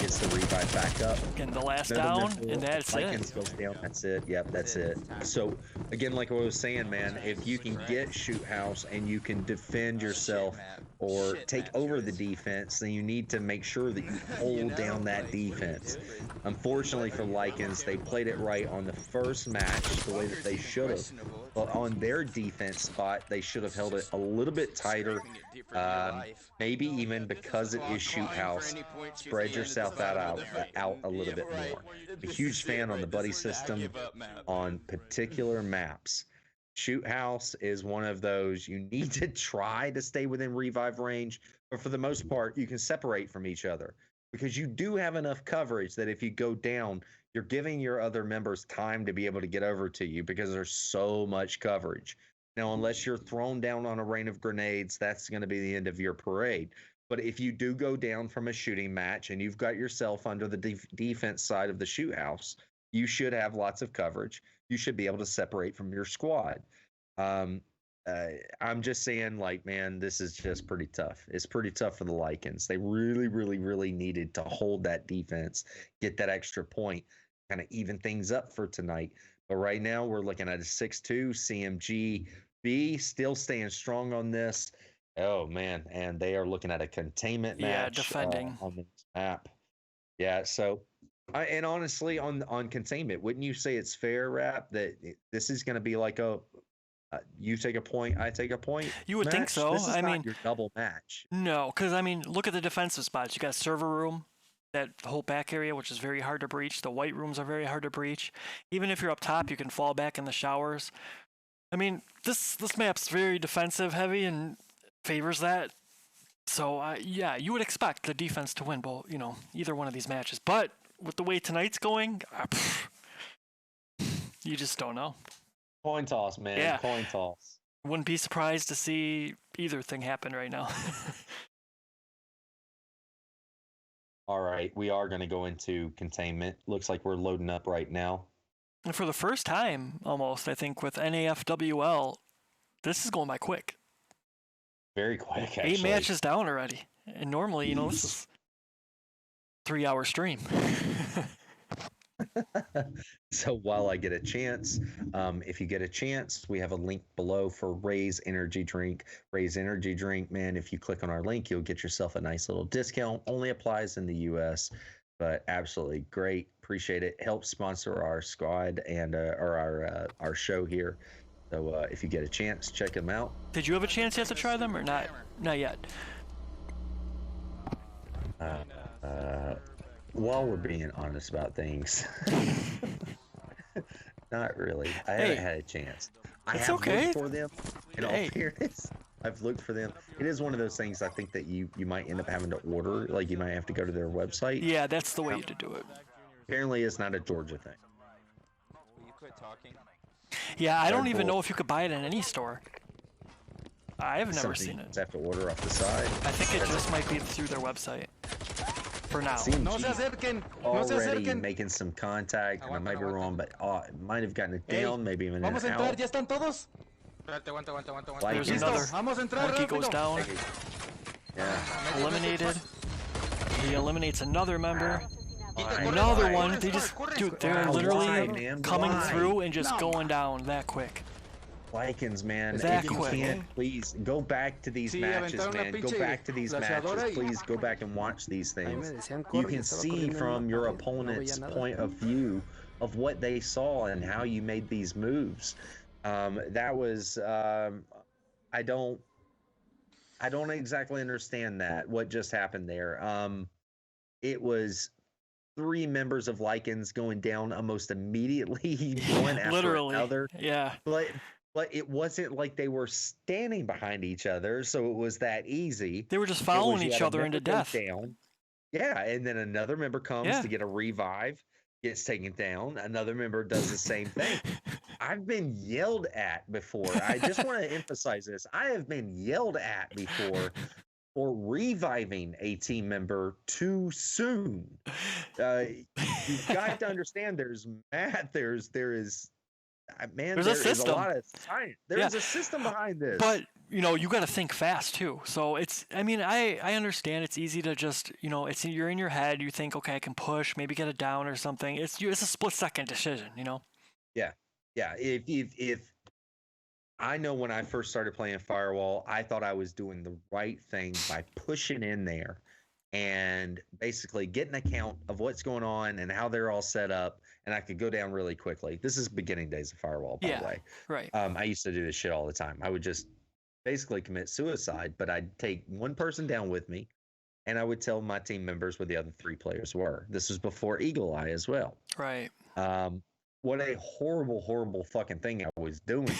gets the revive back up. Getting the last Another down, member and that's Lycans it. goes down. That's it. Yep, that's it. So again, like I was saying, man, if you can get shoot house and you can defend yourself or take over the defense, then you need to make sure that you hold down that defense. Unfortunately for Lycans, they played it right on the first match the way that they should have. But on their defense spot, they should have held it a little bit tighter. Maybe even because it is shoot house, spread yourself out a little bit more. A huge fan on the buddy system on particular maps. Shoot house is one of those you need to try to stay within revive range, but for the most part, you can separate from each other because you do have enough coverage that if you go down, you're giving your other members time to be able to get over to you because there's so much coverage. Now, unless you're thrown down on a rain of grenades, that's going to be the end of your parade. But if you do go down from a shooting match and you've got yourself under the defense side of the shoot house, you should have lots of coverage. You should be able to separate from your squad. I'm just saying, like, man, this is just pretty tough. It's pretty tough for the Lycans. They really, really, really needed to hold that defense, get that extra point, kind of even things up for tonight. But right now we're looking at a 6-2 CMG B still staying strong on this. Oh man, and they are looking at a containment match. Yeah, defending on this map. Yeah, so and honestly, on containment, wouldn't you say it's fair, Rap, that this is going to be like a you take a point, I take a point? You would match? think so. This is I not mean, your double match. No, because I mean, look at the defensive spots. You got server room, that whole back area, which is very hard to breach. The white rooms are very hard to breach. Even if you're up top, you can fall back in the showers. I mean, this map's very defensive heavy and favors that. So yeah, you would expect the defense to win, both, either one of these matches. But with the way tonight's going, you just don't know. Coin toss, man. Yeah. Coin toss. Wouldn't be surprised to see either thing happen right now. All right, we are going to go into containment. Looks like we're loading up right now. And for the first time, almost, I think, with NAFWL, this is going by quick. Very quick, actually. 8 matches down already. And normally, this is 3-hour stream. So while I get a chance, if you get a chance, we have a link below for Ray's Energy Drink. Ray's Energy Drink, man, if you click on our link, you'll get yourself a nice little discount. Only applies in the U.S., but absolutely great. Appreciate it. Helps sponsor our squad and or our show here. So if you get a chance, check them out. Did you have a chance yet to try them or not? Not yet. While we're being honest about things, not really. I haven't had a chance. I have looked for them. In all fairness, I've looked for them. It is one of those things I think that you might end up having to order. Like you might have to go to their website. Yeah, that's the way to do it. Apparently, it's not a Georgia thing. Will you quit talking? Yeah, I don't even know if you could buy it in any store. I've never seen it. You have to order off the side. I think it just might be through their website. For now. No se acerquen. No se Already acerquen. making some contact, and I might be wrong, but it might have gotten it down, maybe even Vamos a an entrar, out. ya están todos. Aguanta. There's Lycans. another. Vamos a entrar Monkey rápido. goes down. Yeah. Eliminated. He eliminates another member. Why? Another Why? one. They just, dude, they're Why, literally man? coming Why? through and just going down that quick. Lycans, man, That if you quick. can't, please go back to these Sí, matches, aventaron una man. Go pinche back to these flasheadora matches. y- Please go back and watch these Ahí me things. decían, You corre, can estaba see corriendo en from el your mapa y no opponent's veía nada. point of view of what they saw and how you made these moves. That was I don't exactly understand that, what just happened there. It was 3 members of Lycans going down almost immediately, one after Literally. another. Yeah. But it wasn't like they were standing behind each other, so it was that easy. They were just It following was you each had a other into member go death. down. Yeah, and then another member comes Yeah. to get a revive, gets taken down. Another member does the same thing. I've been yelled at before. I just want to emphasize this. I have been yelled at before for reviving a team member too soon. You've got to understand there's math, there is man, There's a there is system. a lot of science. There's a system behind this. But you know, you got to think fast too. So it's, I mean, I understand it's easy to just, you know, you're in your head. You think, okay, I can push, maybe get it down or something. It's a split-second decision, you know. Yeah. If I know when I first started playing Firewall, I thought I was doing the right thing by pushing in there and basically getting a count of what's going on and how they're all set up, and I could go down really quickly. This is beginning days of Firewall, by the way. Right. I used to do this shit all the time. I would just basically commit suicide, but I'd take one person down with me, and I would tell my team members where the other 3 players were. This was before Eagle Eye as well. Right. What a horrible fucking thing I was doing.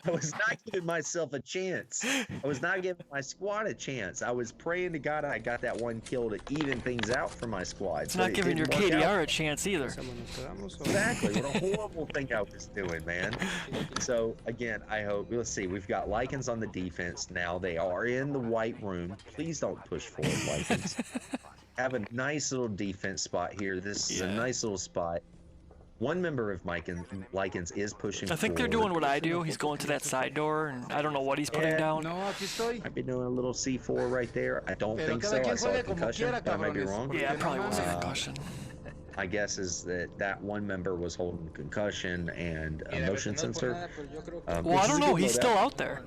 I was not giving myself a chance. I was not giving my squad a chance. I was praying to God I got that 1 kill to even things out for my squad. It's not giving your KDR a chance either. Exactly. What a horrible thing I was doing, man. So, again, I hope, let's see, we've got Lycans on the defense now. They are in the white room. Please don't push forward, Lycans. Have a nice little defense spot here. This is a nice little spot. One member of Lycans is pushing I think they're doing what I do. He's going to that side door, and I don't know what he's putting down. I've been doing a little C4 right there. I don't think so. I saw a concussion, but I might be wrong. Yeah, it probably was a concussion. My guess is that one member was holding concussion and a motion sensor. Well, I don't know. He's still out there.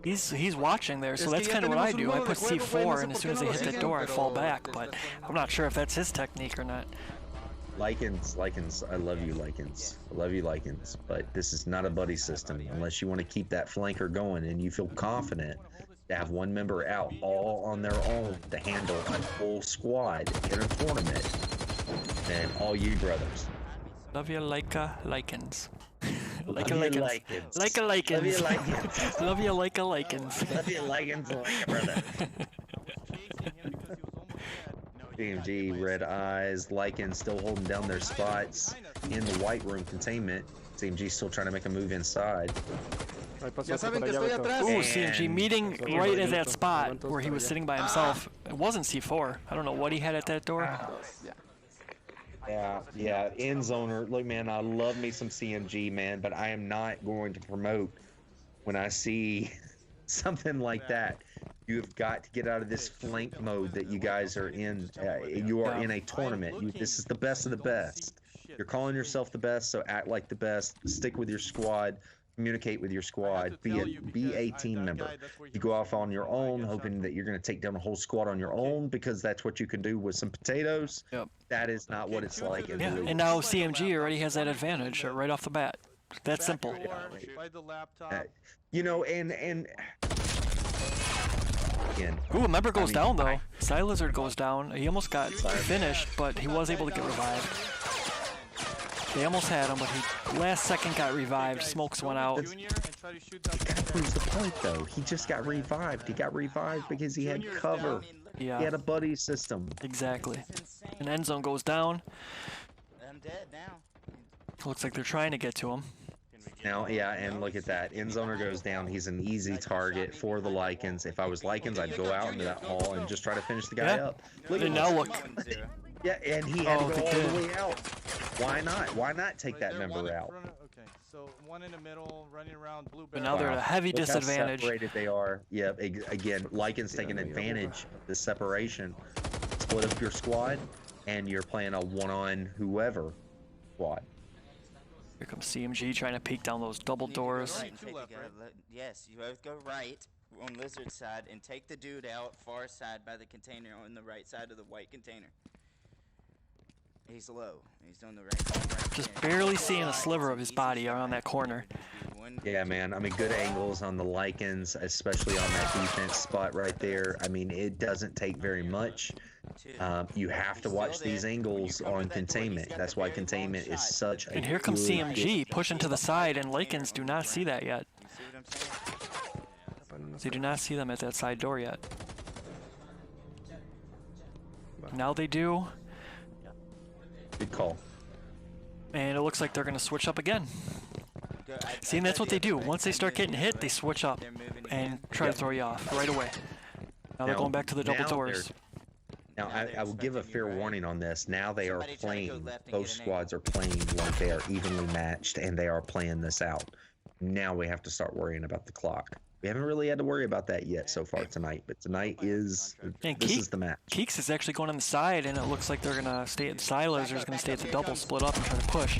He's watching there, so that's kind of what I do. I put C4, and as soon as they hit that door, I fall back. But I'm not sure if that's his technique or not. Lycans, I love you, Lycans. I love you, Lycans. But this is not a buddy system unless you want to keep that flanker going and you feel confident to have one member out all on their own to handle a full squad in a tournament. And all you brothers. Love you, Lycans. Like a Lycans. Like a Lycans. Love you, Lycans. Love you, like a Lycans. Love you, Lycans, like a brother. CMG, red eyes, Lycans still holding down their spots in the white room containment. CMG still trying to make a move inside. Ooh, CMG meeting right at that spot where he was sitting by himself. It wasn't C4. I don't know what he had at that door. Yeah, end zoner. Look, man, I love me some CMG, man, but I am not going to promote when I see something like that. You've got to get out of this flank mode that you guys are in. You are in a tournament. This is the best of the best. You're calling yourself the best, so act like the best. Stick with your squad. Communicate with your squad. Be a team member. You go off on your own, hoping that you're going to take down a whole squad on your own because that's what you can do with some potatoes. Yep. That is not what it's like. Yeah, and now CMG already has that advantage right off the bat. That's simple. You know, and again, ooh, a member goes down though. Lizard goes down. He almost got finished, but he was able to get revived. They almost had him, but he last second got revived. Smokes went out. That proves the point, though. He just got revived. He got revived because he had cover. Yeah. He had a buddy system. Exactly. And end zone goes down. I'm dead now. Looks like they're trying to get to him. Now, yeah, and look at that. End zoner goes down. He's an easy target for the Lycans. If I was Lycans, I'd go out into that hall and just try to finish the guy up. Look and now look. Yeah, and he had to go all the way out. Why not? Why not take that member out? Okay, so one in the middle, running around blue. But now they're at a heavy disadvantage. How separated they are. Yeah, again, Lycans taking advantage of the separation. Split up your squad, and you're playing a one-on whoever squad. Here comes CMG trying to peek down those double doors. Yes, you both go right on Lizard side and take the dude out far side by the container on the right side of the white container. He's low. He's doing the right. Just barely seeing a sliver of his body around that corner. Yeah, man. I mean, good angles on the Lycans, especially on that defense spot right there. I mean, it doesn't take very much. You have to watch these angles on containment. That's why containment is such a And here comes CMG pushing to the side, and Lycans do not see that yet. They do not see them at that side door yet. Now they do. Good call. And it looks like they're going to switch up again. See, and that's what they do. Once they start getting hit, they switch up and try to throw you off right away. Now they're going back to the double doors. Now, I will give a fair warning on this. Now they are playing, both squads are playing like they are evenly matched, and they are playing this out. Now we have to start worrying about the clock. We haven't really had to worry about that yet so far tonight, but tonight is this is the match. Keeks is actually going on the side, and it looks like they're gonna stay at Silas. They're gonna stay at the double, split up, and try to push.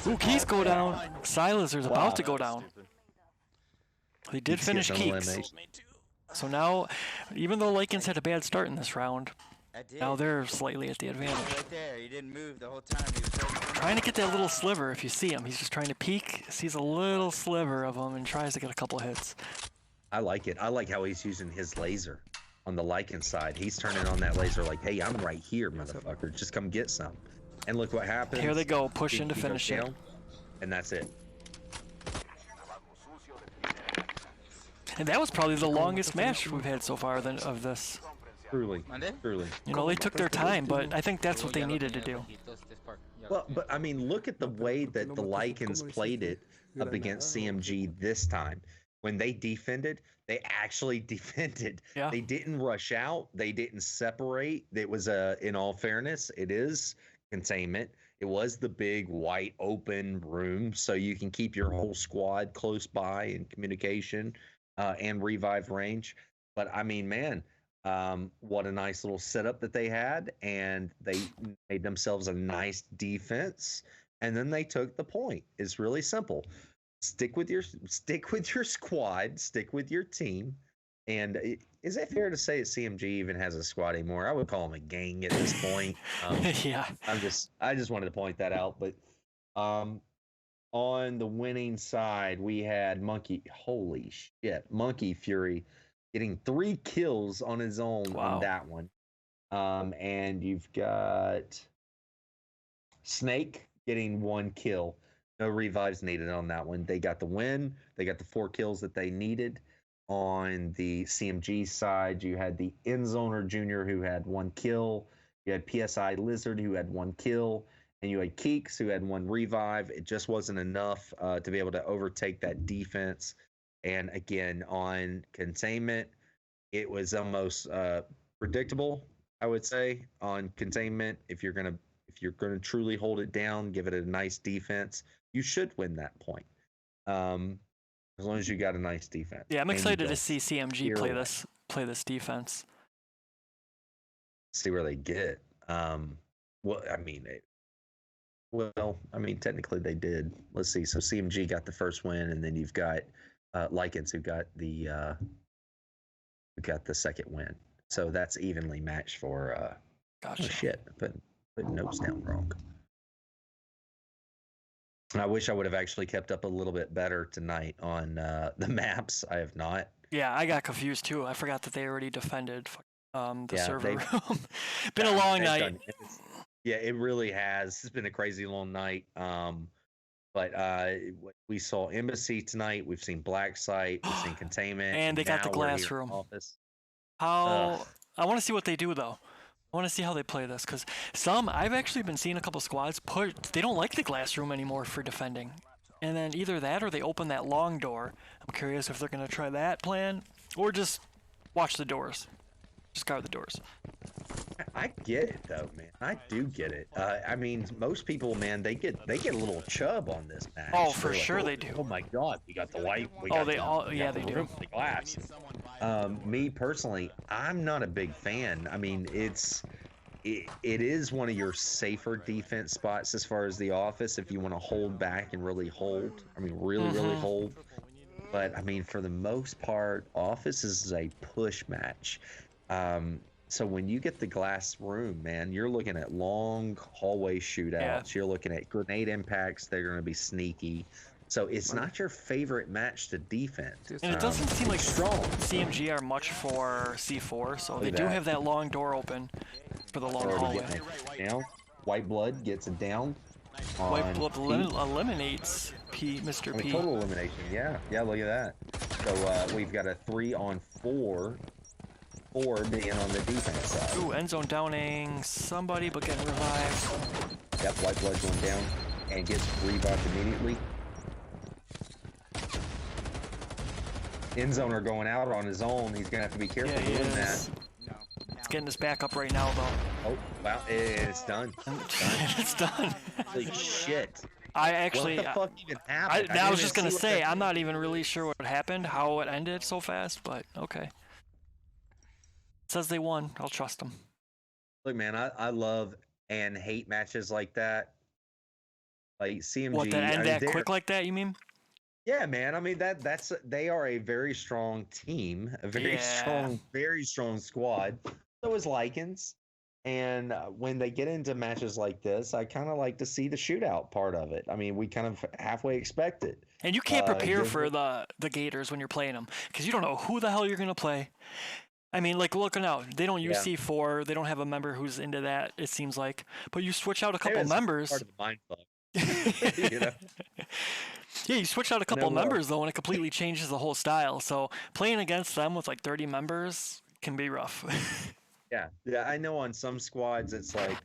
Ooh, Keeks go down. Silas is about to go down. They did finish Keeks. So now, even though Lycans had a bad start in this round, now they're slightly at the advantage. Right there, he didn't move the whole time. He was trying to get that little sliver. If you see him, he's just trying to peek, sees a little sliver of him, and tries to get a couple hits. I like it. I like how he's using his laser on the Lycan side. He's turning on that laser like, hey, I'm right here, motherfucker. Just come get some. And look what happens. Here they go, pushing to finish it. And that's it. And that was probably the longest match we've had so far of this. Truly. You know, they took their time, but I think that's what they needed to do. Well, but I mean, look at the way that the Lycans played it up against CMG this time. When they defended, they actually defended. Yeah. They didn't rush out. They didn't separate. It was in all fairness, it is containment. It was the big white open room, so you can keep your whole squad close by in communication and revive range. But I mean, man, what a nice little setup that they had, and they made themselves a nice defense, and then they took the point. It's really simple. Stick with your squad, stick with your team. And is it fair to say that CMG even has a squad anymore? I would call them a gang at this point. Yeah. I just wanted to point that out. But on the winning side, we had Monkey Fury getting 3 kills on his own on that one. And you've got Snake getting 1 kill. No revives needed on that one. They got the win. They got the 4 kills that they needed. On the CMG side, you had the Endzoner Jr. who had 1 kill. You had PSI Lizard who had 1 kill. And you had Keeks who had 1 revive. It just wasn't enough to be able to overtake that defense. And again, on containment, it was almost predictable, I would say, on containment. If you're gonna truly hold it down, give it a nice defense, you should win that point. As long as you got a nice defense. Yeah, I'm excited to see CMG play this defense. See where they get. Technically they did. Let's see. So CMG got the first win, and then you've got Lycans who got the second win. So that's evenly matched for. Gotcha. Oh shit! Put notes down wrong. I wish I would have actually kept up a little bit better tonight on the maps. I have not. Yeah, I got confused too. I forgot that they already defended the server room. Been a long night. Yeah, it really has. It's been a crazy long night. But we saw Embassy tonight. We've seen Black Site. We've seen Containment. And they got the glass room. Office. I want to see what they do though. I want to see how they play this, because I've actually been seeing a couple squads they don't like the glass room anymore for defending. And then either that or they open that long door. I'm curious if they're going to try that plan or just watch the doors. Just guard the doors. I get it though, man. I do get it. I mean, most people, man, they get a little chub on this match. Oh, for sure they do. Oh my God, we got the white. They do. The glass. Me personally, I'm not a big fan. I mean, it is one of your safer defense spots as far as the office if you want to hold back and really hold. I mean, really hold. But I mean, for the most part, office is a push match. So when you get the glass room, man, you're looking at long hallway shootouts. Yeah. You're looking at grenade impacts. They're going to be sneaky. So it's not your favorite match to defend. And it doesn't seem like CMG are much for C4, so they do have that long door open for the long hallway. White Blood gets it down. White Blood eliminates Mr. P. Total elimination, yeah. Yeah, look at that. So we've got a 3-on-4. 4 being on the defense side. Ooh, end zone downing somebody, but getting revived. Yep, White Blood going down and gets revived immediately. End zoner going out on his own. He's gonna have to be careful doing that. It's getting his back up right now, though. Oh, wow, it's done. It's done. Holy shit. I actually, what the fuck even happened? I was just gonna say, I'm not even really sure what happened, how it ended so fast, but okay. It says they won. I'll trust them. Look, man, I love and hate matches like that. Like CMG. What, that end that quick like that? You mean? Yeah, man. I mean they are a very strong team, a very strong squad. So is Lycans. And when they get into matches like this, I kind of like to see the shootout part of it. I mean, we kind of halfway expect it. And you can't prepare for the Gators when you're playing them because you don't know who the hell you're gonna play. I mean, like, looking out, they don't use C4. They don't have a member who's into that, it seems like. But you switch out a couple members. Part of the mind fuck. You know? Yeah, you switch out a couple members, though, and it completely changes the whole style. So playing against them with, like, 30 members can be rough. Yeah, I know on some squads it's like,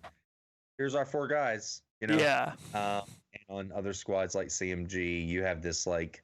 here's our 4 guys, you know? Yeah. And on other squads like CMG, you have this, like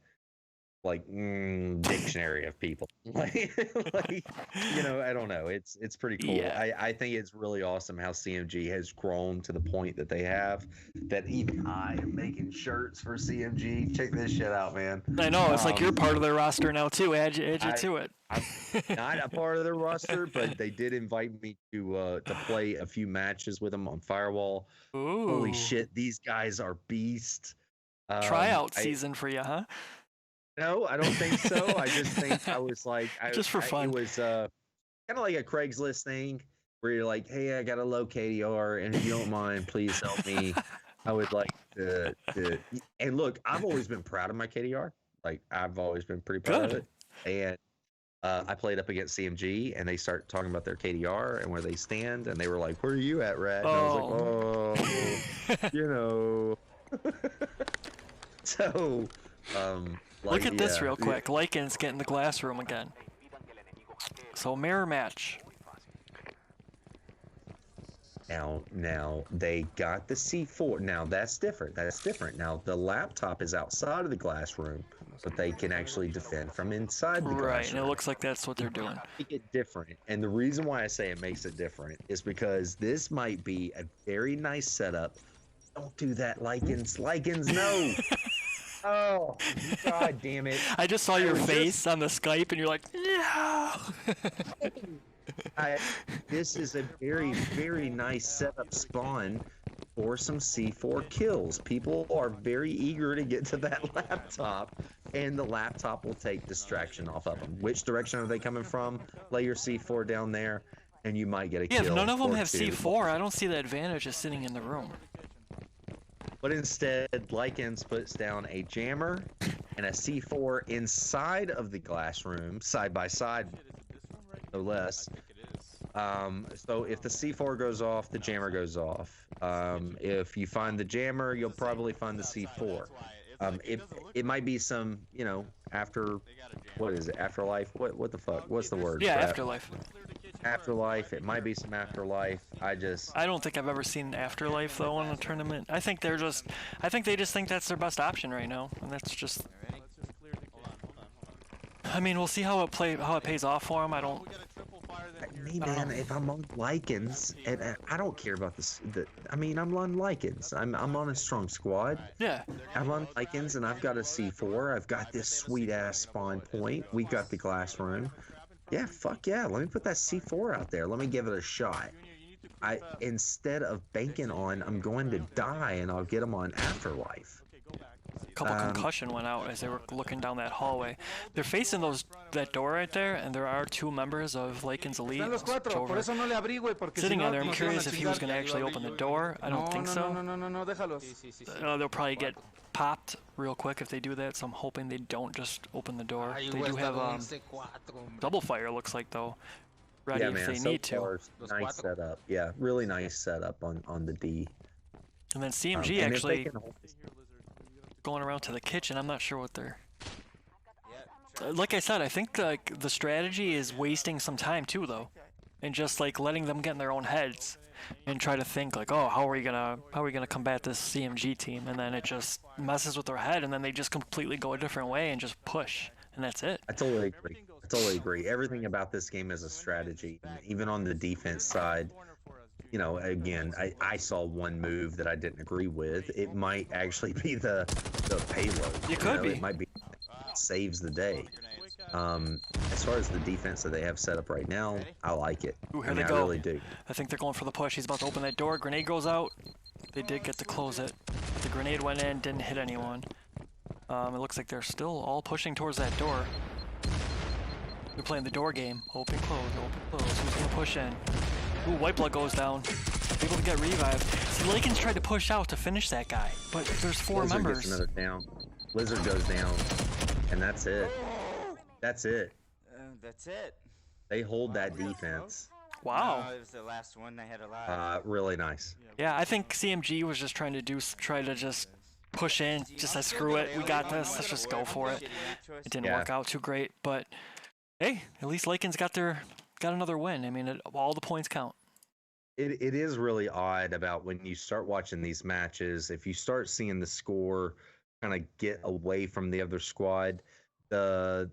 dictionary of people. like, you know, I don't know. It's pretty cool. Yeah. I think it's really awesome how CMG has grown to the point that they have. That even I am making shirts for CMG. Check this shit out, man. I know. It's like you're part of their roster now too. Add you to it. I'm not a part of their roster, but they did invite me to play a few matches with them on Firewall. Ooh. Holy shit, these guys are beasts. Tryout season for you, huh? No, I don't think so. I just think I was like, just for fun. It was kind of like a Craigslist thing where you're like, hey, I got a low KDR, and if you don't mind, please help me. I would like to. And look, I've always been proud of my KDR. Like, I've always been pretty proud of it. And I played up against CMG, and they start talking about their KDR and where they stand, and they were like, where are you at, Rat? And I was like, oh, you know. So, look at this real quick. Lycans get in the glass room again. So mirror match. Now they got the C4. Now that's different. Now the laptop is outside of the glass room, but they can actually defend from inside the glass room. Right, and it looks like that's what they're doing. Make it different. And the reason why I say it makes it different is because this might be a very nice setup. Don't do that, Lycans. Lycans, no. Oh, God damn it. I just saw your face on the Skype, and you're like, no. This is a very, very nice setup spawn for some C4 kills. People are very eager to get to that laptop, and the laptop will take distraction off of them. Which direction are they coming from? Lay your C4 down there, and you might get a kill. Yeah, if none of them have C4, I don't see the advantage of sitting in the room. But instead, Lycans puts down a jammer and a C4 inside of the glass room, side by side, no less. So if the C4 goes off, the jammer goes off. If you find the jammer, you'll probably find the C4. It might be some, you know, what is it? Afterlife? What the fuck? What's the word? Yeah, afterlife. Afterlife. It might be some afterlife. I don't think I've ever seen an afterlife though in a tournament. I think they just think that's their best option right now, and that's just. I mean, we'll see how it pays off for them. Man, if I'm on Lycans, and I don't care about this. I mean, I'm on Lycans. I'm on a strong squad. Yeah. I'm on Lycans, and I've got a C4. I've got this sweet ass spawn point. We got the glass room. Yeah, fuck yeah. Let me put that C4 out there. Let me give it a shot. Instead of banking on, I'm going to die, and I'll get them on Afterlife. A couple concussion went out as they were looking down that hallway. They're facing that door right there, and there are 2 members of Lycans Elite. Sitting on there, I'm curious if he was going to actually open the door. I don't think so. They'll probably get popped real quick if they do that, so I'm hoping they don't just open the door. They do have double fire, looks like, though, ready if they need to. Nice setup. Yeah, really nice setup on the D. And then CMG actually going around to the kitchen. I'm not sure what they're. Like I said, I think like the strategy is wasting some time too, though, and just like letting them get in their own heads and try to think like, oh, how are we gonna combat this CMG team? And then it just messes with their head, and then they just completely go a different way and just push, and that's it. I totally agree. Everything about this game is a strategy, and even on the defense side. you know, again, I saw one move that I didn't agree with. It might actually be the payload. It could be. It might be saves the day. As far as the defense that they have set up right now, I like it. Ooh, here I mean, they go. I really do. I think they're going for the push. He's about to open that door. Grenade goes out. They did get to close it. The grenade went in, didn't hit anyone. It looks like they're still all pushing towards that door. They're playing the door game. Open, close, open, close. Who's gonna push in? Ooh, White Blood goes down. Able to get revived. See, Lycans tried to push out to finish that guy, but there's 4 Lizard members. gets another down. Lizard goes down, and that's it. That's it. That's it. They hold that defense. Wow. No, it was the last one they had alive. Really nice. Yeah, I think CMG was just trying to just push in, just said screw it, we got this, let's just go for it. It didn't work out too great, but hey, at least Lycans got another win. I mean, all the points count. It is really odd about when you start watching these matches, if you start seeing the score kind of get away from the other squad, the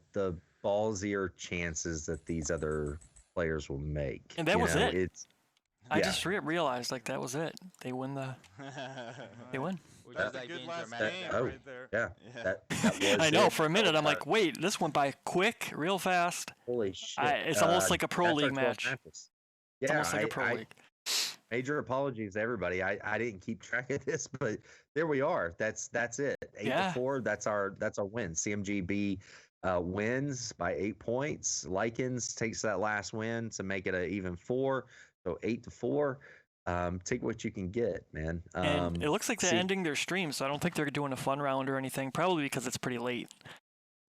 ballsier chances that these other players will make. And that was it. I yeah. just realized like that was it. They win they win. That's a good last game right there. Yeah. That was I know, it. for a minute I'm like, wait, this went by quick, real fast. Holy shit. It's almost like a pro that's our league 12 match. matches. It's Yeah, almost like a pro league. Major apologies to everybody. I didn't keep track of this, but there we are. That's it. 8-4. That's our win. CMGB wins by 8 points. Lycans takes that last win to make it an even 4. So 8-4. Take what you can get, man. And it looks like they're ending their stream, so I don't think they're doing a fun round or anything. Probably because it's pretty late.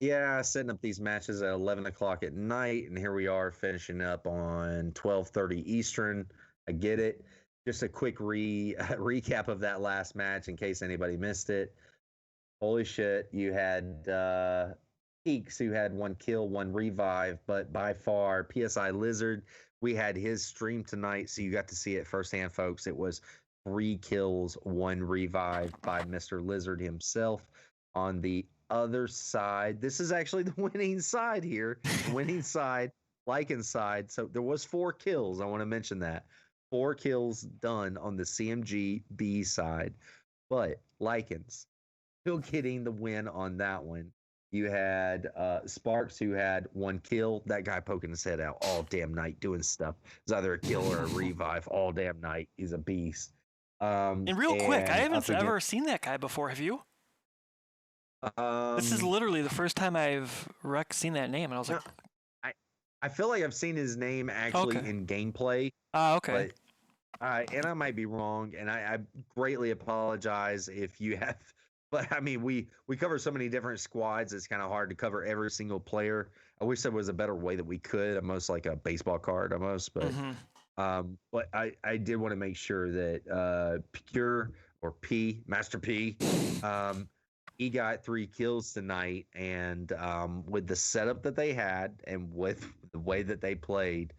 Yeah, setting up these matches at 11 o'clock at night, and here we are finishing up on 12:30 Eastern. I get it. Just a quick recap of that last match in case anybody missed it. Holy shit, you had Peaks who had 1 kill, 1 revive, but by far PSI Lizard, we had his stream tonight, so you got to see it firsthand, folks. It was 3 kills, 1 revive by Mr. Lizard himself. On the other side, this is actually the winning side here. The winning side, Lycan side. So there was 4 kills. I want to mention that. 4 kills done on the CMG B side, but Lycans still getting the win on that one. You had Sparks who had 1 kill. That guy poking his head out all damn night doing stuff. It's either a kill or a revive all damn night. He's a beast. And real quick, I haven't ever seen that guy before. Have you? This is literally the first time I've seen that name, and I was like, I feel like I've seen his name actually in gameplay. Okay. But, and I might be wrong, and I greatly apologize if you have. But I mean, we cover so many different squads. It's kind of hard to cover every single player. I wish there was a better way that we could, almost like a baseball card, almost. But but I did want to make sure that Pure or P Master P, he got 3 kills tonight, and with the setup that they had and with the way that they played,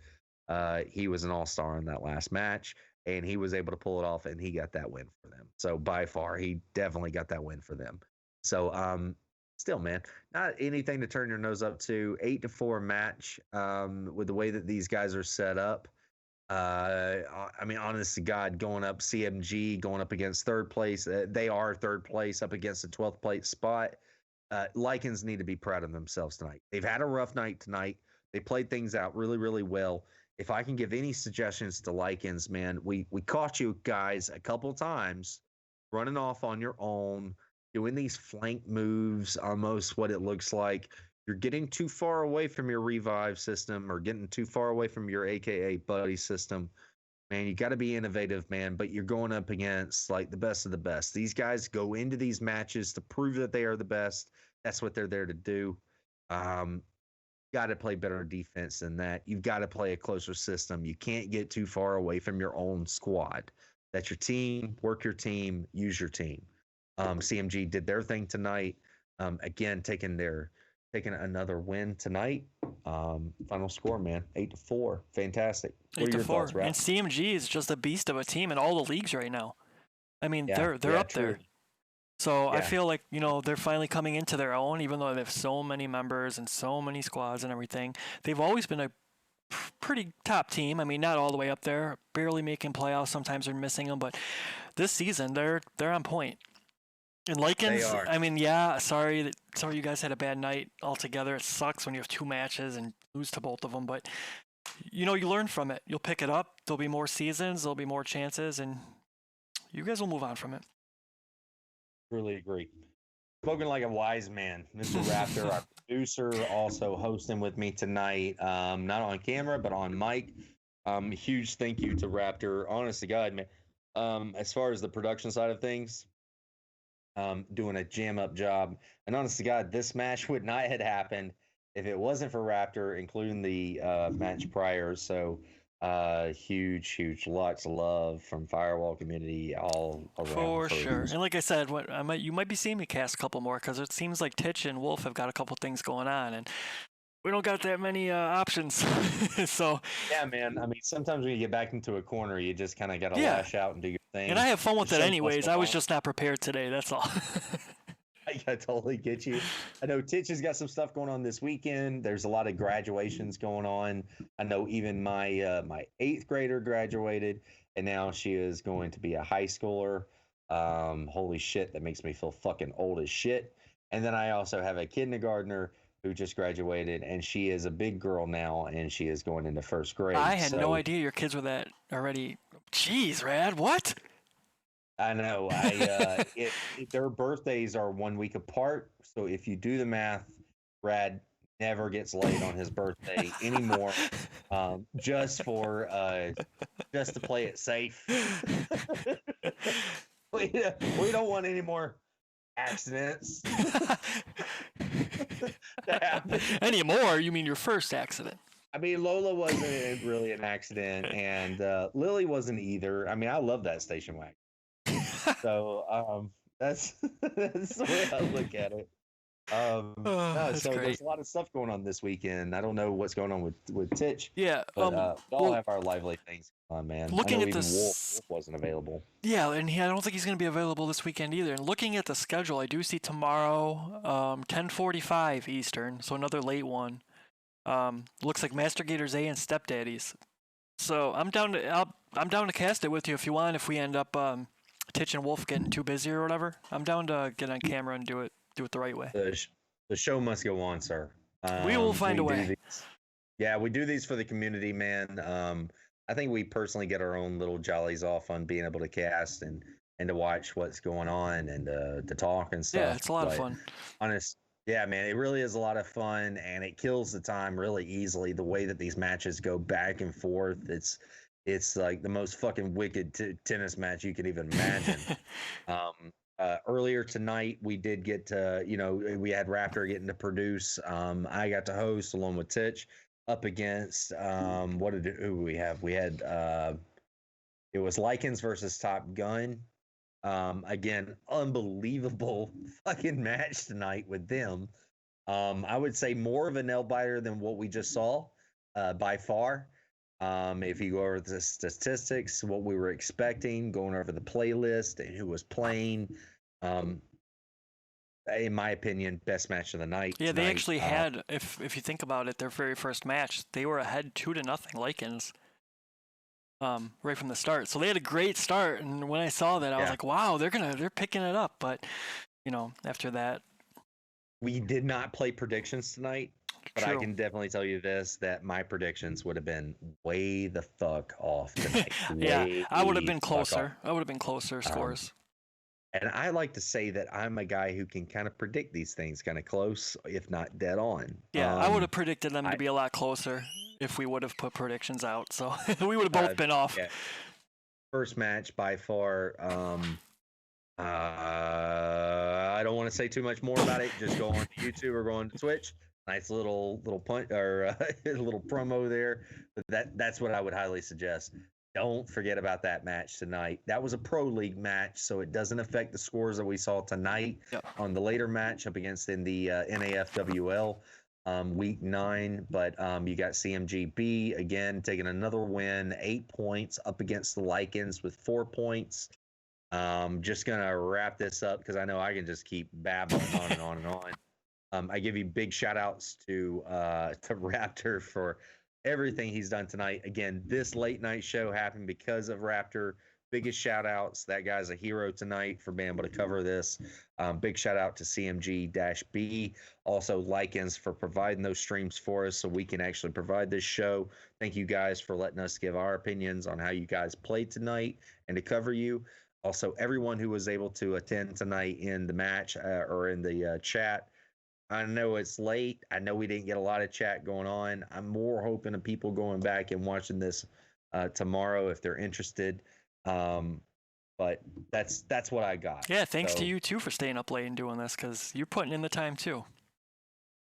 he was an all-star in that last match. And he was able to pull it off, and he got that win for them. So by far, he definitely got that win for them. So still, man, not anything to turn your nose up to. 8-4 match with the way that these guys are set up. I mean, honest to God, going up CMG, going up against 3rd place. They are 3rd place up against the 12th place spot. Lycans need to be proud of themselves tonight. They've had a rough night tonight. They played things out really, really well. If I can give any suggestions to Lycans, man, we caught you guys a couple times running off on your own, doing these flank moves, almost what it looks like. You're getting too far away from your revive system or getting too far away from your AKA buddy system. Man, you got to be innovative, man, but you're going up against like the best of the best. These guys go into these matches to prove that they are the best. That's what they're there to do. Got to play better defense than that. You've got to play a closer system. You can't get too far away from your own squad. That's your team. Work your team. Use your team. CMG did their thing tonight. Again, taking another win tonight. Final score, man, 8-4. Fantastic. What are your thoughts, Ralph? And CMG is just a beast of a team in all the leagues right now. I mean, they're up there. So I feel like, they're finally coming into their own, even though they have so many members and so many squads and everything. They've always been a pretty top team. I mean, not all the way up there, barely making playoffs. Sometimes they're missing them, but this season they're on point. And Lycans, I mean, yeah, sorry you guys had a bad night altogether. It sucks when you have 2 matches and lose to both of them, but you learn from it. You'll pick it up. There'll be more seasons. There'll be more chances, and you guys will move on from it. Really agree. Spoken like a wise man, Mr. Raptor, our producer, also hosting with me tonight. Not on camera, but on mic. Huge thank you to Raptor. Honest to God, man. As far as the production side of things, doing a jam up job. And honest to God, this match would not have happened if it wasn't for Raptor, including the match prior. So huge lots of love from Firewall community all around. For sure. And like I said, you might be seeing me cast a couple more, because it seems like Titch and Wolf have got a couple things going on, and we don't got that many options. So yeah, man. I mean, sometimes when you get back into a corner, you just kind of got to lash out and do your thing. And I have fun with it anyways. I was just not prepared today. That's all. I totally get you. I know Titch has got some stuff going on this weekend. There's a lot of graduations going on. I know even my my 8th grader graduated, and now she is going to be a high schooler. Holy shit, that makes me feel fucking old as shit. And then I also have a kindergartner who just graduated, and she is a big girl now, and she is going into 1st grade. I had no idea your kids were that already. Jeez, Rad, what? I know. Their birthdays are 1 week apart, so if you do the math, Rad never gets laid on his birthday anymore. Just to play it safe. we don't want any more accidents to happen. Anymore? You mean your first accident? I mean, Lola wasn't really an accident, and Lily wasn't either. I mean, I love that station wagon. So that's the way I look at it. So great. there's a lot of stuff going on this weekend. I don't know what's going on with Titch. Yeah, but we all have our lively things going on, man. Looking at this, Wolf wasn't available. Yeah, and I don't think he's going to be available this weekend either. And looking at the schedule, I do see tomorrow, 10:45 Eastern, so another late one. Looks like Master Gators A and Stepdaddies. So I'm down to cast it with you if you want. If we end up Titch and Wolf getting too busy or whatever, I'm down to get on camera and do it the right way. The show must go on, sir. We will find a way. Yeah, we do these for the community, man. I think we personally get our own little jollies off on being able to cast and to watch what's going on and to talk and stuff. Yeah, it's a lot of fun. Yeah, man, it really is a lot of fun, and it kills the time really easily. The way that these matches go back and forth, it's like the most fucking wicked tennis match you can even imagine. Earlier tonight, we did get to, we had Raptor getting to produce. I got to host along with Titch up against, who we have? We had, it was Lycans versus Top Gun. Again, unbelievable fucking match tonight with them. I would say more of a nail biter than what we just saw, by far. If you go over the statistics, what we were expecting, going over the playlist and who was playing, in my opinion, best match of the night. Yeah, tonight. They actually had, if you think about it, their very first match, they were ahead 2-0 Lycans. Right from the start. So they had a great start, and when I saw that, I was like, wow, they're picking it up. But, after that. We did not play predictions tonight, but True. I can definitely tell you this, that my predictions would have been way the fuck off tonight. Yeah, I would have been closer. I would have been closer scores. And I like to say that I'm a guy who can kind of predict these things kind of close, if not dead on. Yeah, I would have predicted them to be a lot closer if we would have put predictions out. So we would have both been off. Yeah. First match by far. I don't want to say too much more about it. Just go on to YouTube or go on to Twitch. Nice little punch or little promo there. But that's what I would highly suggest. Don't forget about that match tonight. That was a pro league match, so it doesn't affect the scores that we saw tonight on the later match up against in the NAFWL week 9. But you got CMGB again taking another win, 8 points up against the Lycans with 4 points. Just gonna wrap this up because I know I can just keep babbling on and on and on. I give you big shout outs to Raptor for everything he's done tonight. Again, this late night show happened because of Raptor. Biggest shout outs. That guy's a hero tonight for being able to cover this. Big shout out to CMG-B. Also, Lycans for providing those streams for us so we can actually provide this show. Thank you guys for letting us give our opinions on how you guys played tonight and to cover you. Also, everyone who was able to attend tonight in the match or in the chat. I know it's late. I know we didn't get a lot of chat going on. I'm more hoping of people going back and watching this tomorrow if they're interested. But that's what I got. Yeah, thanks to you too for staying up late and doing this, because you're putting in the time too.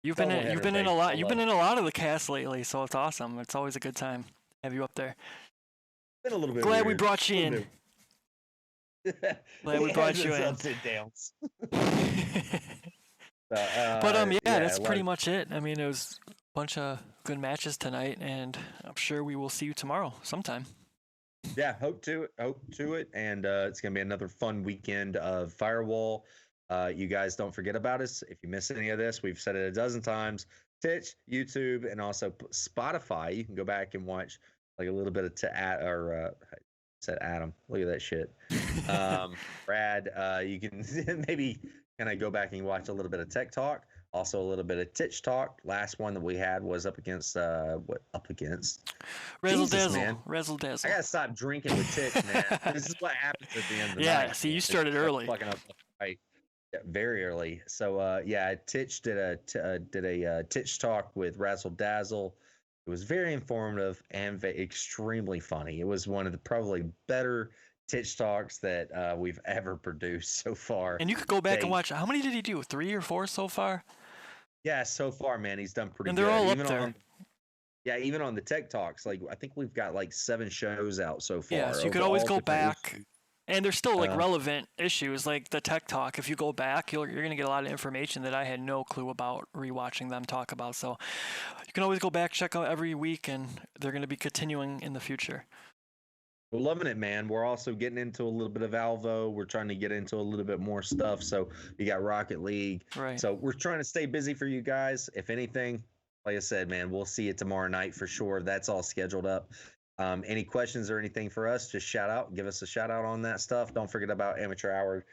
You've been in a lot. You've been in a lot of the cast lately, so it's awesome. It's always a good time to have you up there. Been a little bit. Glad weird. we brought you in. Glad we brought you in. Ups and downs. Yeah, that's pretty much it. I mean, it was a bunch of good matches tonight, and I'm sure we will see you tomorrow sometime. Yeah, hope to it, and it's gonna be another fun weekend of Firewall. You guys don't forget about us. If you miss any of this, we've said it a dozen times. Twitch, YouTube, and also Spotify. You can go back and watch like a little bit of said Adam. Look at that shit. Brad, you can maybe kind of go back and watch a little bit of Tech Talk. Also, a little bit of Titch Talk. Last one that we had was up against Razzle Jesus, Dazzle. man. Razzle Dazzle. I gotta stop drinking with Titch, man. This is what happens at the end of the night. Yeah, see, you started early. Fucking up, right? Yeah, very early. So yeah, Titch did a Titch Talk with Razzle Dazzle. It was very informative and extremely funny. It was one of the probably better Titch Talks that we've ever produced so far. And you could go back and watch. How many did he do? 3 or 4 so far? Yeah, so far, man, he's done pretty good. And they're all even up there. Even on the Tech Talks, like I think we've got like 7 shows out so far. Yeah, so you could always go back. And there's still like relevant issues like the Tech Talk. If you go back, you're going to get a lot of information that I had no clue about rewatching them talk about. So you can always go back, check out every week, and they're going to be continuing in the future. We're loving it, man. We're also getting into a little bit of Alvo. We're trying to get into a little bit more stuff. So you got Rocket League. Right. So we're trying to stay busy for you guys. If anything, like I said, man, we'll see you tomorrow night for sure. That's all scheduled up. Any questions or anything for us, just shout out. Give us a shout out on that stuff. Don't forget about Amateur Hour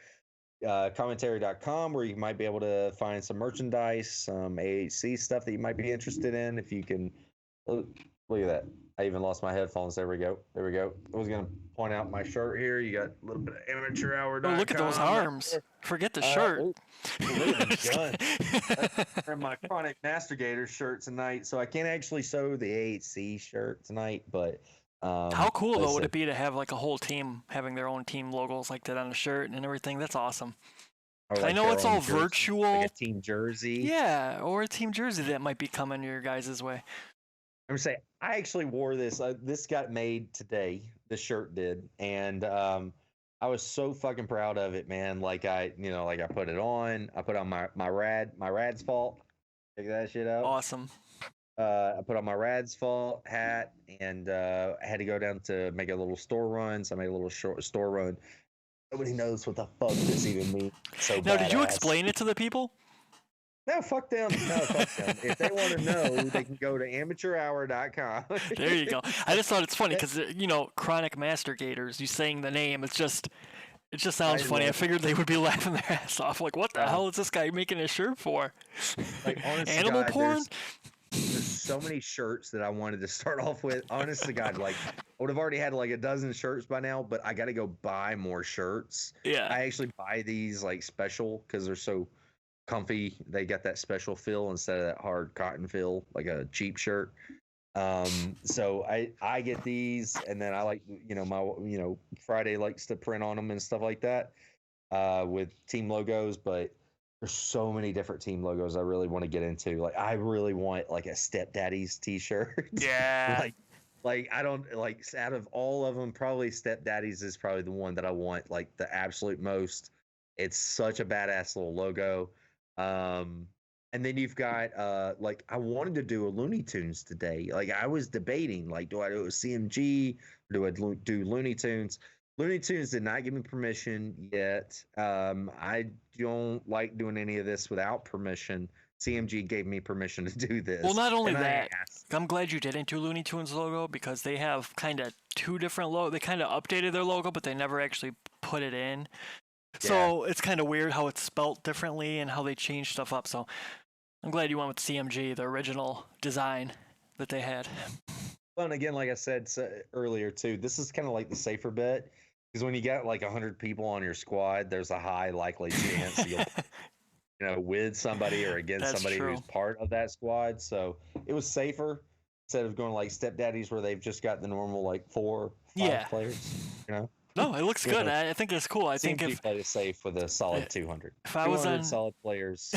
commentary.com, where you might be able to find some merchandise, some AHC stuff that you might be interested in. If you can, look at that. I even lost my headphones. There we go. I was going to point out my shirt here. You got a little bit of Amateur Hour. Oh, look at those arms. Forget the shirt. Look at the gun. I'm my Chronic Master Gators shirt tonight, so I can't actually show the AHC shirt tonight, but how cool though would it be to have like a whole team having their own team logos like that on a shirt and everything? That's awesome. Like I know it's all jersey, virtual. like a team jersey. Yeah, or a team jersey that might be coming your guys' way. I'm saying I actually wore this. This got made today. The shirt did, and I was so fucking proud of it, man. Like I put it on. I put on my Rad's Fault. Check that shit out. Awesome. I put on my Rad's Fault hat, and I had to go down to make a little store run. So I made a little short store run. Nobody knows what the fuck this even means. So now, did you badass. explain it to the people? No, fuck them. No, fuck them. If they want to know, they can go to amateurhour.com. There you go. I just thought it's funny because, Chronic Master Gators, you saying the name, it just sounds funny. I figured they would be laughing their ass off. Like, what the hell is this guy making a shirt for? Like, honest Animal to God, porn? There's so many shirts that I wanted to start off with. Honest to God, like, I would have already had like a dozen shirts by now, but I got to go buy more shirts. Yeah. I actually buy these like special because they're so comfy. They got that special feel instead of that hard cotton feel, like a cheap shirt. So I get these, and then I like, Friday likes to print on them and stuff like that, with team logos, but there's so many different team logos I really want to get into. Like, I really want like a Stepdaddy's t-shirt. Yeah. like I don't like, out of all of them, probably Stepdaddy's is probably the one that I want like the absolute most. It's such a badass little logo. And then you've got like, I wanted to do a Looney Tunes today. Like, I was debating, like, do I do a CMG or do I do Looney Tunes? Looney Tunes did not give me permission yet. I don't like doing any of this without permission. CMG gave me permission to do this. Well, not only and that, I'm glad you didn't do Looney Tunes logo because they have kind of two different logo. They kind of updated their logo, but they never actually put it in. So it's kind of weird how it's spelt differently and how they change stuff up. So I'm glad you went with CMG, the original design that they had. Well, and again, like I said earlier too, this is kind of like the safer bet because when you got like 100 people on your squad, there's a high likely chance you'll, with somebody or against somebody who's part of that squad. So it was safer instead of going like stepdaddies where they've just got the normal like 4 or 5 players. No, it looks good. I think it's cool. I think if play it safe with a solid 200. If I was on solid players,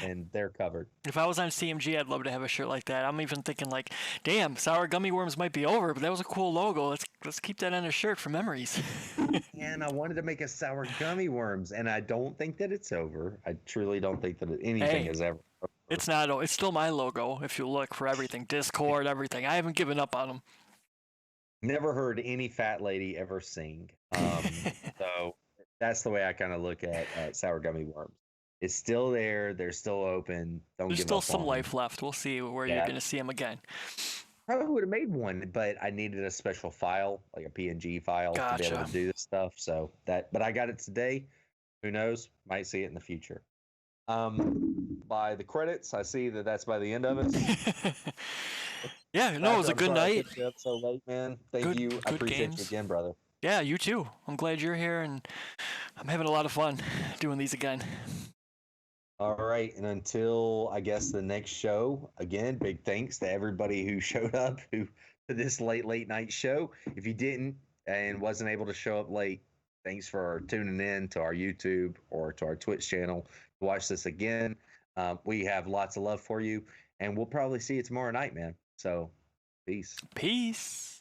and they're covered. If I was on CMG, I'd love to have a shirt like that. I'm even thinking like, damn, Sour Gummy Worms might be over, but that was a cool logo. Let's keep that on a shirt for memories. And I wanted to make a Sour Gummy Worms, and I don't think that it's over. I truly don't think that anything is ever over. It's not. It's still my logo. If you look for everything, Discord, everything. I haven't given up on them. Never heard any fat lady ever sing. So that's the way I kind of look at Sour Gummy Worms. It's still there. They're still open. There's still some life left. We'll see where you're going to see them again. Probably would have made one, but I needed a special file, like a PNG file, to be able to do this stuff. So but I got it today. Who knows? Might see it in the future. By the credits, I see that's by the end of it. Yeah, no, it was a good night. I up so late, man. Thank you. I appreciate you again, brother. Yeah, you too. I'm glad you're here, and I'm having a lot of fun doing these again. All right, and until I guess the next show, again, big thanks to everybody who showed up to this late night show. If you didn't and wasn't able to show up late, thanks for tuning in to our YouTube or to our Twitch channel to watch this again. We have lots of love for you, and we'll probably see you tomorrow night, man. So, peace. Peace.